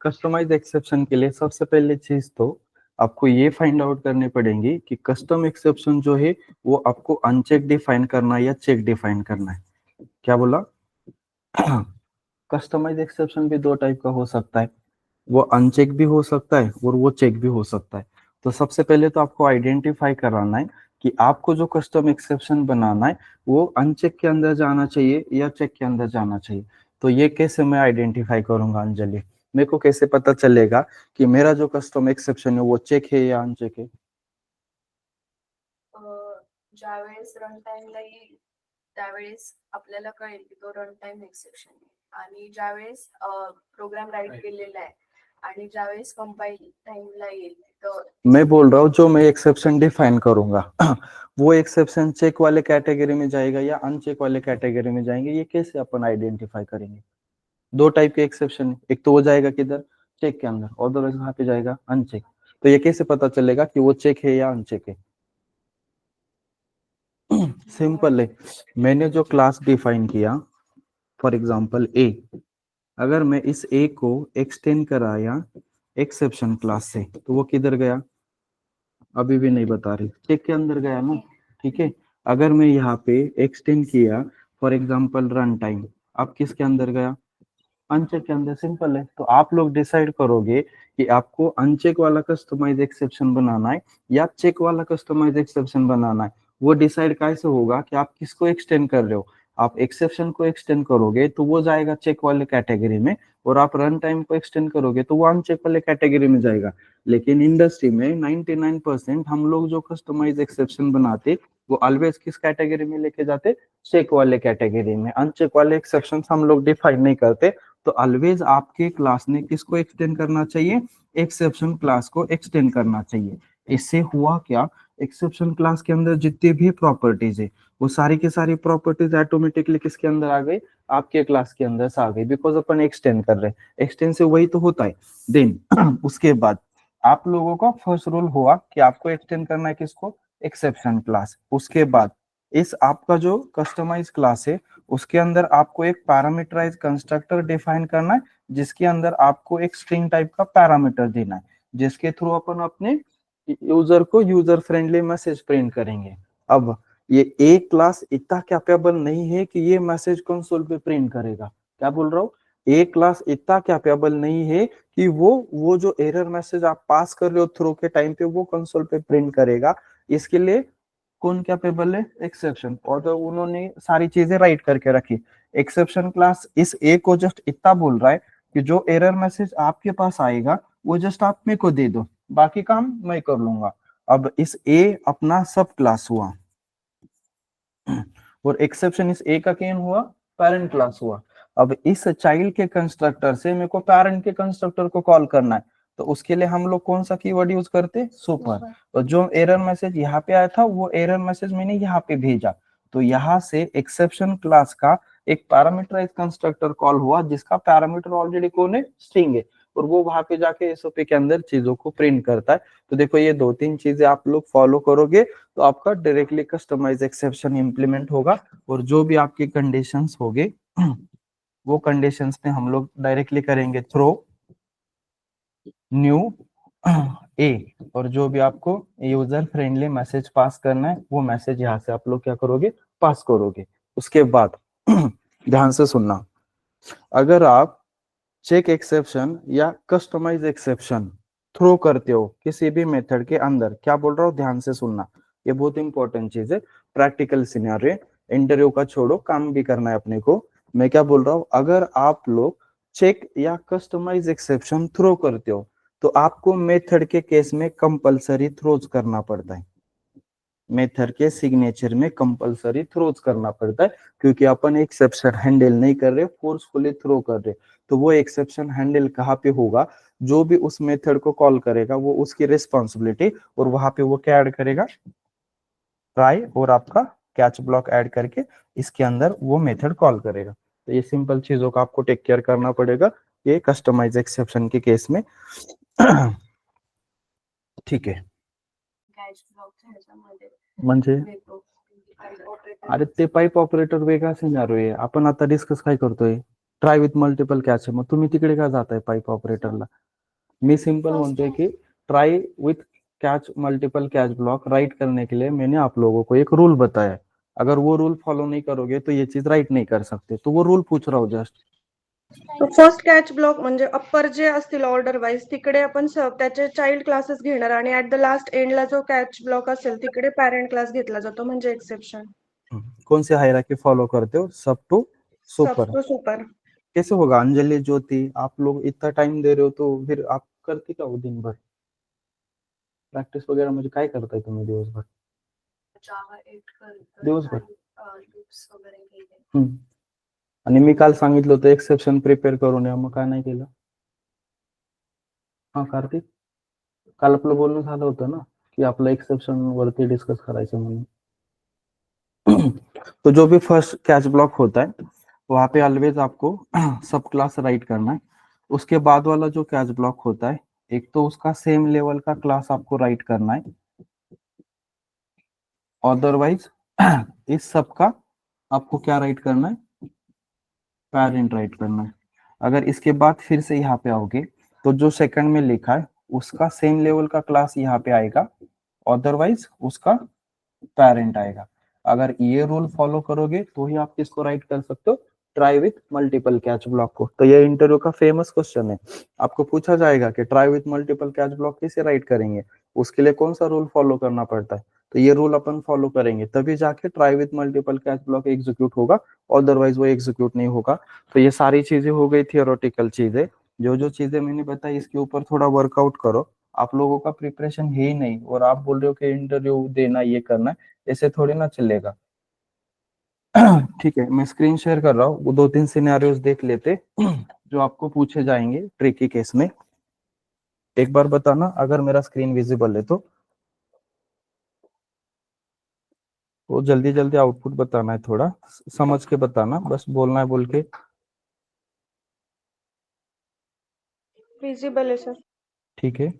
कस्टमाइज एक्सेप्शन के लिए सबसे पहले चीज तो आपको ये फाइंड आउट करनी पड़ेगी कि कस्टम एक्सेप्शन जो है वो आपको अनचेक डिफाइन करना है या चेक डिफाइन करना है। क्या बोला? कस्टमाइज एक्सेप्शन भी दो टाइप का हो सकता है, वो अनचेक भी हो सकता है और वो चेक भी हो सकता है। तो सबसे पहले तो आपको आइडेंटिफाई कराना है कि आपको जो कस्टम एक्सेप्शन बनाना है वो अनचेक के अंदर जाना चाहिए या चेक के अंदर जाना चाहिए। तो ये कैसे मैं आइडेंटिफाई करूंगा अंजलि, मेरे को कैसे पता चलेगा कि मेरा जो कस्टम एक्सेप्शन है वो चेक है या अनचेक है? ज्यावेळेस रन टाइमला येईल त्यावेळेस आपल्याला कळेल की तो रन टाइम एक्सेप्शन आहे, आणि ज्यावेळेस प्रोग्राम राईट केलेला आहे आणि ज्यावेळेस कंपाईल टाइमला येईल तर मैं बोल रहा हूँ जो मैं एक्सेप्शन डिफाइन करूंगा वो एक्सेप्शन चेक वाले कैटेगरी में जाएगा या अनचेक वाले कैटेगरी में जाएंगे, ये कैसे अपन आइडेंटिफाई करेंगे? दो टाइप के एक्सेप्शन, एक तो वो जाएगा किधर, चेक के अंदर, और दूसरा कहाँ पे जाएगा, अनचेक। तो ये कैसे पता चलेगा कि वो चेक है या अनचेक है? सिंपल है, मैंने जो क्लास डिफाइन किया फॉर एग्जांपल ए, अगर मैं इस ए को एक्सटेंड कराया एक्सेप्शन क्लास से तो वो किधर गया, अभी भी नहीं बता रही, चेक के अंदर गया ना। ठीक है, अगर मैं यहाँ पे एक्सटेंड किया फॉर एग्जांपल रन टाइम, अब किसके अंदर गया, अनचेक के अंदर। सिंपल है, तो आप लोग डिसाइड करोगे कि आपको अनचेक वाला कस्टमाइज एक्सेप्शन बनाना है या चेक वाला कस्टमाइज एक्सेप्शन बनाना है। वो डिसाइड कैसे होगा कि आप किसको एक्सटेंड कर रहे हो। आप एक्सेप्शन को एक्सटेंड करोगे तो वो जाएगा चेक वाले कैटेगरी में, और आप रन टाइम को एक्सटेंड करोगे तो वो अनचेक वाले कैटेगरी में जाएगा। लेकिन इंडस्ट्री में 99% हम लोग जो कस्टमाइज एक्सेप्शन बनाते वो ऑलवेज किस कैटेगरी में लेके जाते, चेक वाले कैटेगरी में। अनचेक वाले एक्सेप्शन हम लोग डिफाइन नहीं करते। तो ऑलवेज आपके क्लास ने किसको एक्सटेंड करना चाहिए, एक्सेप्शन क्लास को एक्सटेंड करना चाहिए। इससे हुआ क्या, एक्सेप्शन क्लास के अंदर जितनी भी प्रॉपर्टीज है वो सारी की सारी प्रॉपर्टीज ऑटोमेटिकली किसके अंदर आ गई, आपके क्लास के अंदर से आ गई, बिकॉज अपन एक्सटेंड कर रहे हैं। एक्सटेंड से वही तो होता है। देन उसके बाद आप लोगों का फर्स्ट रूल हुआ कि आपको एक्सटेंड करना है किसको, एक्सेप्शन क्लास। उसके बाद इस आपका जो कस्टमाइज क्लास है उसके अंदर आपको एक पैरामीटराइज कंस्ट्रक्टर डिफाइन करना है, जिसके अंदर आपको एक स्ट्रिंग टाइप का पैरामीटर देना है, जिसके थ्रू अपन अपने यूजर को यूजर फ्रेंडली मैसेज प्रिंट करेंगे। अब ये एक क्लास इतना कैपेबल नहीं है कि ये मैसेज कंसोल पे प्रिंट करेगा। क्या बोल रहा हूँ, एक क्लास इतना कैपेबल नहीं है कि वो जो एरर मैसेज आप पास कर रहे हो थ्रो के टाइम पे वो कंसोल पे प्रिंट करेगा। इसके लिए कौन कैपेबल है, एक्सेप्शन, और तो उन्होंने सारी चीजें राइट करके रखी। एक्सेप्शन क्लास इस ए को जस्ट इतना बोल रहा है कि जो एरर मैसेज आपके पास आएगा वो जस्ट आप मेरे को दे दो, बाकी काम मैं कर लूंगा। अब इस ए अपना सब क्लास हुआ और एक्सेप्शन इस ए का क्या हुआ, पेरेंट क्लास हुआ। अब इस चाइल्ड के कंस्ट्रक्टर से मेरे को पेरेंट के कंस्ट्रक्टर को कॉल करना है, तो उसके लिए हम लोग कौन सा कीवर्ड यूज करते, सुपर। तो जो एरर मैसेज यहाँ पे आया था वो एरर मैसेज मैंने यहाँ पे भेजा, तो यहाँ से एक्सेप्शन क्लास का एक पैरामीटराइज कंस्ट्रक्टर कॉल हुआ जिसका पैरामीटर ऑलरेडी कौन है, स्ट्रिंग है, और वो वहां पे जाके एसओपी के अंदर चीजों को प्रिंट करता है। तो देखो ये दो तीन चीजें आप लोग फॉलो करोगे तो आपका डायरेक्टली कस्टमाइज एक्सेप्शन इंप्लीमेंट होगा, और जो भी आपकी कंडीशंस होंगे वो कंडीशंस पे हम लोग डायरेक्टली करेंगे थ्रो न्यू ए, और जो भी आपको यूजर फ्रेंडली मैसेज पास करना है वो मैसेज यहाँ से आप लोग क्या करोगे, पास करोगे। उसके बाद ध्यान से सुनना, अगर आप चेक एक्सेप्शन या कस्टमाइज एक्सेप्शन थ्रो करते हो किसी भी मेथड के अंदर, क्या बोल रहा हूँ ध्यान से सुनना, ये बहुत इंपॉर्टेंट चीज है, प्रैक्टिकल सिनेरियो, इंटरव्यू का छोड़ो, काम भी करना है अपने को। मैं क्या बोल रहा हूँ, अगर आप लोग चेक या कस्टमाइज एक्सेप्शन थ्रो करते हो तो आपको मेथड के केस में कंपलसरी थ्रोज करना पड़ता है, मेथड के सिग्नेचर में कंपलसरी थ्रोज करना पड़ता है, क्योंकि अपन एक्सेप्शन हैंडल नहीं कर रहे, फोर्सफुली थ्रो कर रहे। तो वो एक्सेप्शन हैंडल कहाँ पे होगा, जो भी उस मेथड को कॉल करेगा वो उसकी रिस्पॉन्सिबिलिटी, और वहां पे वो क्या ऐड करेगा, ट्राई और आपका कैच ब्लॉक ऐड करके इसके अंदर वो मेथड कॉल करेगा। तो ये सिंपल चीजों का आपको टेक केयर करना पड़ेगा ये कस्टमाइज एक्सेप्शन के केस में। ठीक आहे, कॅश ब्लॉकच्या ह्याच्यामध्ये म्हणजे वेगळं operator अरे ते पाईप ऑपरेटर वेगळा सिनारिओ आहे, आपण आता डिस्कस काय करतोय, ट्राय विथ मल्टिपल कॅच, मग तुम्ही तिकडे का जाताय पाईप ऑपरेटरला? मी सिंपल म्हणतोय कि try with catch multiple catch block right करने के लिए मैंने आप लोगों को एक रूल बताया है, अगर वो रूल फॉलो नहीं करोगे तो ये चीज राइट नहीं कर सकते, तो वो रूल पूछ रहा हूँ जस्ट। फर्स्ट कॅच ब्लॉक म्हणजे अप्पर जे असतील ऑर्डर वाईज तिकडे आपण त्याचे चाइल्ड क्लासेस घेणार आणि ऍट द लास्ट एंडला जो कॅच ब्लॉक असेल तिकडे पॅरेंट क्लास घेतला जातो म्हणजे एक्सेप्शन। कौन सी हायरार्की फॉलो करते हो, सब टू सुपर? सुपर कैसे होगा अंजलि ज्योति, आप लोग इतना टाइम दे रहे हो तो फिर आप करते क्या हो दिन भर, प्रैक्टिस वगैरह म्हणजे काय करताय तुम्ही दिवसभर? जावा 8 करतो दिवसभर लूप्स वगैरे केले। आणि मी काल सांगितलं होतं एक्सेप्शन प्रिपेअर करून या, मग काय नाही केलं? हा कार्तिक, काल आपलं बोलणं झालं होतं ना कि आपलं एक्सेप्शन वरती डिस्कस करायचं म्हणून। तो जो भी फर्स्ट कैच ब्लॉक होता है वहां पे ऑलवेज आपको सब क्लास राइट करना है। उसके बाद वाला जो कैच ब्लॉक होता है, एक तो उसका सेम लेवल का क्लास आपको राइट करना है, अदरवाइज इस सब का आपको क्या राइट करना है, पेरेंट राइट करना है। अगर इसके बाद फिर से यहाँ पे आओगे तो जो सेकंड में लिखा है उसका सेम लेवल का क्लास यहाँ पे आएगा, अदरवाइज उसका पेरेंट आएगा। अगर ये रूल फॉलो करोगे तो ही आप किसको राइट कर सकते हो, try with multiple catch block को। तो ये इंटरव्यू का फेमस क्वेश्चन है, आपको पूछा जाएगा कि try with multiple catch block कैसे राइट करेंगे, उसके लिए कौन सा रूल फॉलो करना पड़ता है। तो ये रूल अपन फॉलो करेंगे तभी जाके try with multiple catch block execute होगा, अदरवाइज वो एग्जीक्यूट नहीं होगा। तो ये सारी चीजें हो गई थियोरेटिकल चीजें, जो जो चीजें मैंने बताई इसके ऊपर थोड़ा वर्कआउट करो। आप लोगों का प्रिपरेशन है ही नहीं और आप बोल रहे हो कि इंटरव्यू देना ये करना है, ऐसे थोड़ी ना चलेगा। ठीक है, मैं स्क्रीन शेयर कर रहा हूँ, वो 2-3 सिनेरियोस देख लेते जो आपको पूछे जाएंगे ट्रिकी केस में। एक बार बताना अगर मेरा स्क्रीन विजिबल है तो वो जल्दी जल्दी आउटपुट बताना है, थोड़ा समझ के बताना, बस बोलना है बोल के। विजिबल है सर। ठीक है,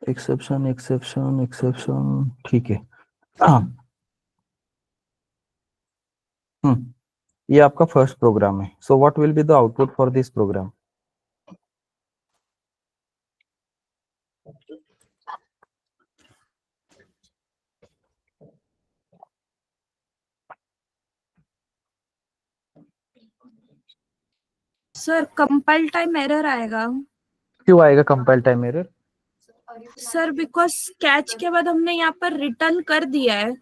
एक्सेप्शन एक्सेप्शन एक्सेप्शन, ठीक है। ये आपका फर्स्ट प्रोग्राम है, so what will be the output for this program? Sir compile time error आएगा क्यों आएगा compile time error? Sir, because catch के बाद हमने यहाँ पर रिटर्न कर दिया है,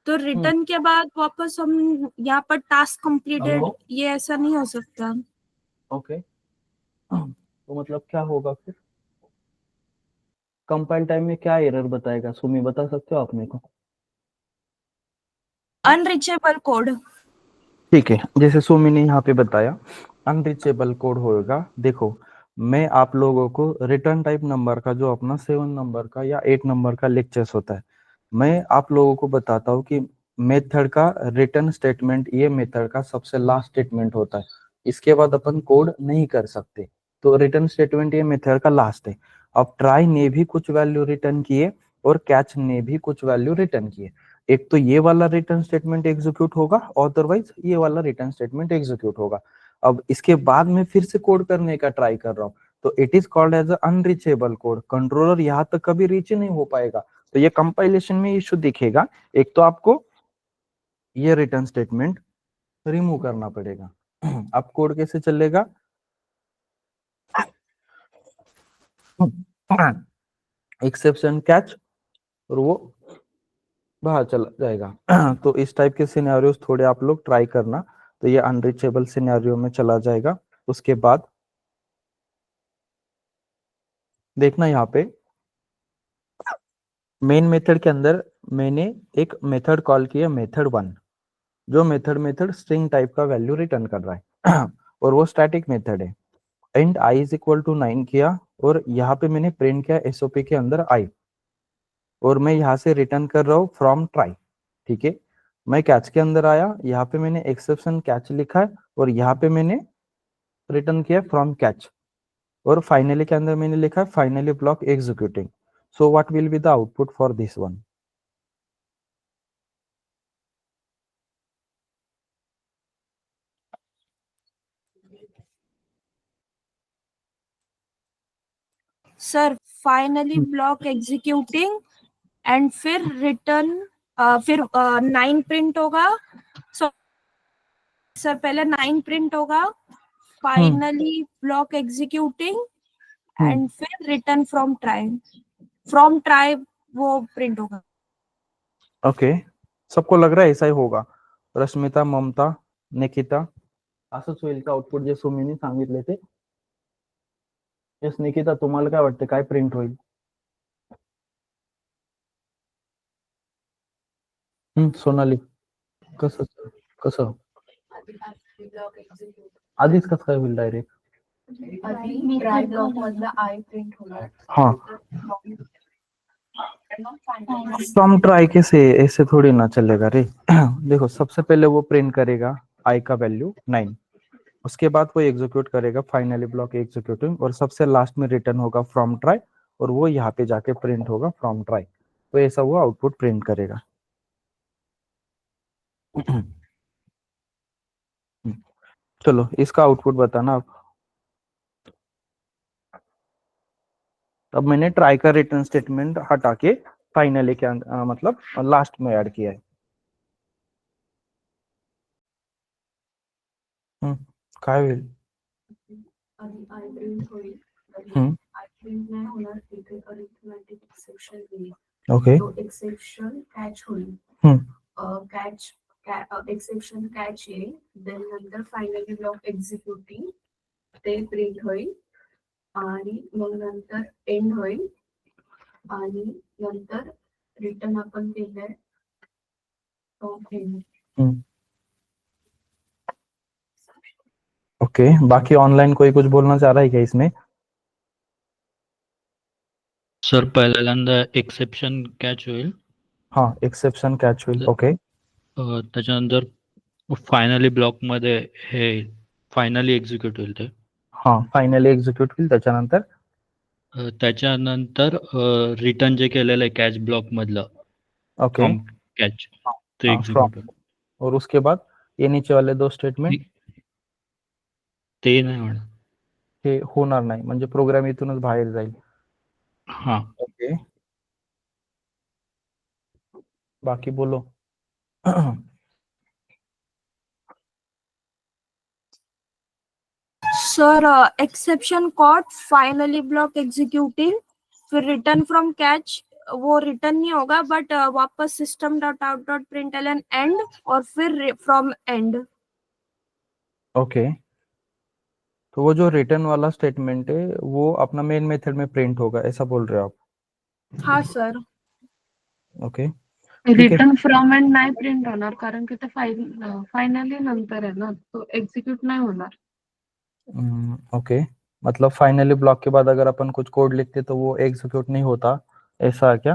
तो रिटर्न के बाद वापस हम यहाँ पर टास्क कंप्लीटेड, ये ऐसा नहीं हो सकता। ओके, तो मतलब क्या होगा फिर कंपाइल टाइम में, क्या एरर बताएगा सुमी, बता सकते हो आप मेरे को? Unreachable code. ठीक है, जैसे सुमी ने यहाँ पे बताया अनरीचेबल कोड होगा। देखो मैं आप लोगों को रिटर्न टाइप नंबर का जो अपना 7 नंबर का या 8 नंबर का लेक्चर्स होता है, मैं आप लोगों को बताता हूँ कि मेथड का रिटर्न स्टेटमेंट ये मेथड का सबसे लास्ट स्टेटमेंट होता है, इसके बाद अपन कोड नहीं कर सकते। तो रिटर्न स्टेटमेंट ये मेथड का लास्ट है। अब ट्राई ने भी कुछ वैल्यू रिटर्न किए और कैच ने भी कुछ वैल्यू रिटर्न किए, एक तो ये वाला रिटर्न स्टेटमेंट एग्जीक्यूट होगा, अदरवाइज ये वाला रिटर्न स्टेटमेंट एग्जीक्यूट होगा। अब इसके बाद में फिर से कोड करने का ट्राई कर रहा हूँ, तो it is called as unreachable code. Controller यहाँ तक कभी रीच ही नहीं हो पाएगा, तो ये कंपाइलेशन में इशू दिखेगा। एक तो आपको ये रिटर्न स्टेटमेंट रिमूव करना पड़ेगा। अब कोड कैसे चलेगा? एक्सेप्शन कैच और वो बाहर चला जाएगा। तो इस टाइप के सिनेरियोस थोड़े आप लोग ट्राई करना, तो ये अनरीचेबल सिनेरियो में चला जाएगा। उसके बाद देखना यहाँ पे मेन मेथड के अंदर मैंने एक मेथड कॉल किया, मेथड 1, जो मेथड स्ट्रिंग टाइप का वैल्यू रिटर्न कर रहा है और वो स्टैटिक मेथड है। And i is equal to 9 किया और यहाँ पे मैंने प्रिंट किया एसओपी के अंदर i, और मैं यहाँ से रिटर्न कर रहा हूँ फ्रॉम ट्राई। ठीक है, मैं कैच के अंदर आया, यहाँ पे मैंने एक्सेप्शन कैच लिखा है और यहाँ पे मैंने रिटर्न किया फ्रॉम कैच, और फाइनली के अंदर मैंने लिखा है finally block executing. So what will be the output for this one? Sir finally block executing and फिर रिटर्न, फिर 9 प्रिंट होगा। सर पहले 9 प्रिंट होगा, फाइनली ब्लॉक एग्जीक्यूटिंग एंड फिर रिटर्न फ्रॉम ट्राई वो प्रिंट होगा। ओके, सबको लग रहा है ऐसा ही होगा? रश्मिता, ममता, निकिता, असंच होईल का आउटपुट जे सुमीने सांगितले ते? यस निकिता, तुम्हाला काय वाटतं, काय प्रिंट होईल? सोनाली, कसं कसं आधीच कसं काय होईल डायरेक्ट? आधी ट्राय ब्लॉक मधला आय प्रिंट होणार. हाँ, फ्रॉम ट्राई कैसे? ऐसे थोड़ी ना चलेगा रे। देखो, सबसे पहले वो प्रिंट करेगा i का वैल्यू 9, उसके बाद वो एग्जीक्यूट करेगा फाइनली ब्लॉक एग्जीक्यूटिंग, और सबसे लास्ट में रिटर्न होगा फ्रॉम ट्राई, और वो यहाँ पे जाके प्रिंट होगा फ्रॉम ट्राई। तो ऐसा वो आउटपुट प्रिंट करेगा। चलो इसका आउटपुट बताना आप। अब मैंने ट्राई का रिटर्न स्टेटमेंट हटा के फाइनली के मतलब लास्ट में ऐड किया है। काय होईल? आधी आय प्रिंट होईल. हम्म. आय प्रिंट नाही होणार, तिथे अरिथमेटिक एक्सेप्शन येईल. ओके, तो एक्सेप्शन कॅच होईल. कॅच एक्सेप्शन कॅच येईल, देन नंतर फायनली ब्लॉक एक्झिक्युटिंग ते प्रिंट होईल, आणि मग नंतर एंड होईल, आणि नंतर रिटर्न आपण केलंय तो एंड. ओके, बाकी ऑनलाइन कोई कुछ बोलना चाह रहा है क्या इसमें? सर पहिल्यांदा एक्सेप्शन कॅच होईल, हाँ, एक्सेप्शन कॅच होईल. ओके, त्याच्यानंतर फायनली ब्लॉक मध्ये हे फायनली एक्झिक्यूट होईल ते. हाँ फाइनली एक्झिक्यूट होईल. त्याच्यानंतर त्याच्यानंतर रिटर्न जे केलेलं आहे कॅच ब्लॉक मधलं ओके, फ्रॉम कॅच ते हाँ, एक्झिक्यूट होईल. और उसके बाद ये नीचे वाले दो स्टेटमेंट ते नाही होणार. हे होणार नाही, म्हणजे प्रोग्राम इथूनच बाहेर जाईल. हा, ओके, बाकी बोलो. Sir exception caught finally block executing फिर रिटर्न फ्रॉम कैच, वो रिटर्न नहीं होगा बट वापस system dot out dot println and और फिर फ्रॉम एंड. ओके, तो वो जो रिटर्न वाला स्टेटमेंट है वो अपना मेन मेथड में प्रिंट होगा, ऐसा बोल रहे हो आप? हाँ sir. Okay, return from and नाही प्रिंट होणार, कारण की ते फायनली नंतर आहे ना, तो एक्झिक्यूट नाही होणार. ओके, मतलब फाइनली ब्लॉक के बाद अगर अपन कुछ कोड लिखते तो वो एग्जीक्यूट नहीं होता, ऐसा है क्या?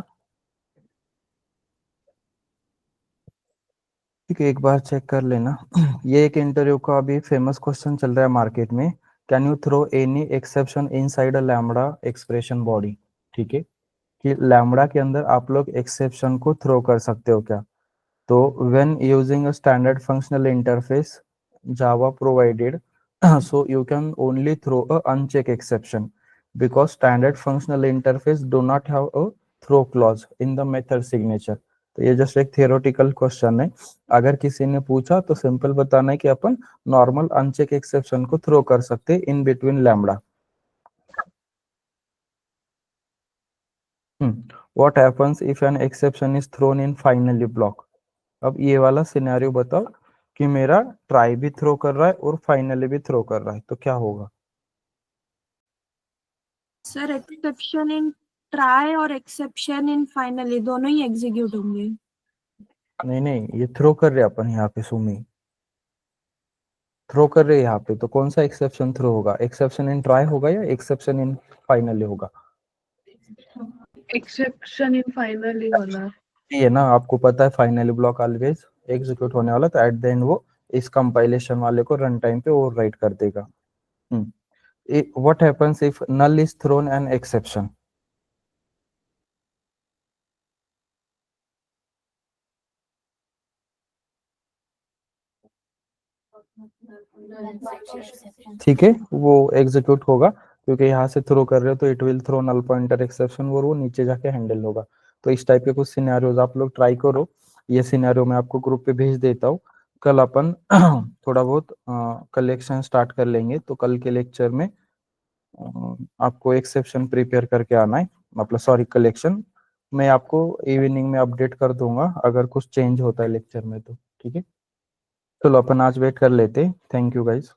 ठीक है, एक बार चेक कर लेना. ये एक इंटरव्यू का अभी फेमस क्वेश्चन चल रहा है मार्केट में. Can you throw any exception inside a lambda expression body? ठीक है, कि लैम्बडा के अंदर आप लोग एक्सेप्शन को थ्रो कर सकते हो क्या? तो when using a standard functional interface Java provided So you can only throw a uncheck exception because standard functional interface do not have a throw clause in the method signature. तो ये just एक theoretical question है, अगर किसी ने पूछा तो simple बताना है कि अपन नॉर्मल अनचेक एक्सेप्शन को थ्रो कर सकते हैं in between lambda. What happens if an exception is thrown in finally block? अब ये वाला सिनेरियो बताओ कि मेरा ट्राई भी थ्रो कर रहा है और फाइनली भी थ्रो कर रहा है, तो क्या होगा? सर एक्सेप्शन इन ट्राई और एक्सेप्शन इन फाइनली दोनों ही एग्जीक्यूट होंगे. नहीं, ये थ्रो कर रहे अपन यहाँ पे, सुमी थ्रो कर रहे यहाँ पे, तो कौन सा एक्सेप्शन थ्रो होगा? एक्सेप्शन इन ट्राई होगा या एक्सेप्शन इन फाइनली होगा? एक्सेप्शन इन फाइनली होना ये ना, आपको पता है फाइनली ब्लॉक ऑलवेज एग्जीक्यूट होने वाला, तो एट द एंड वो इस कंपाइलेशन वाले को रन टाइम पे ओवरराइट कर देगा. What happens if null is thrown an exception? ठीक है, वो एग्जीक्यूट होगा क्योंकि यहाँ से थ्रो कर रहे हो, तो it will throw null pointer exception और वो नीचे जाके हैंडल होगा. तो इस टाइप के कुछ सिनेरियोज आप लोग ट्राई करो. ये सिनेरियो मैं आपको ग्रुप पे भेज देता हूँ. कल अपन थोड़ा बहुत कलेक्शन स्टार्ट कर लेंगे, तो कल के लेक्चर में आपको एक्सेप्शन प्रिपेयर करके आना है, मतलब सॉरी कलेक्शन. मैं आपको इवनिंग में अपडेट कर दूंगा अगर कुछ चेंज होता है लेक्चर में तो. ठीक है, चलो अपन आज वेट कर लेते. Thank you guys.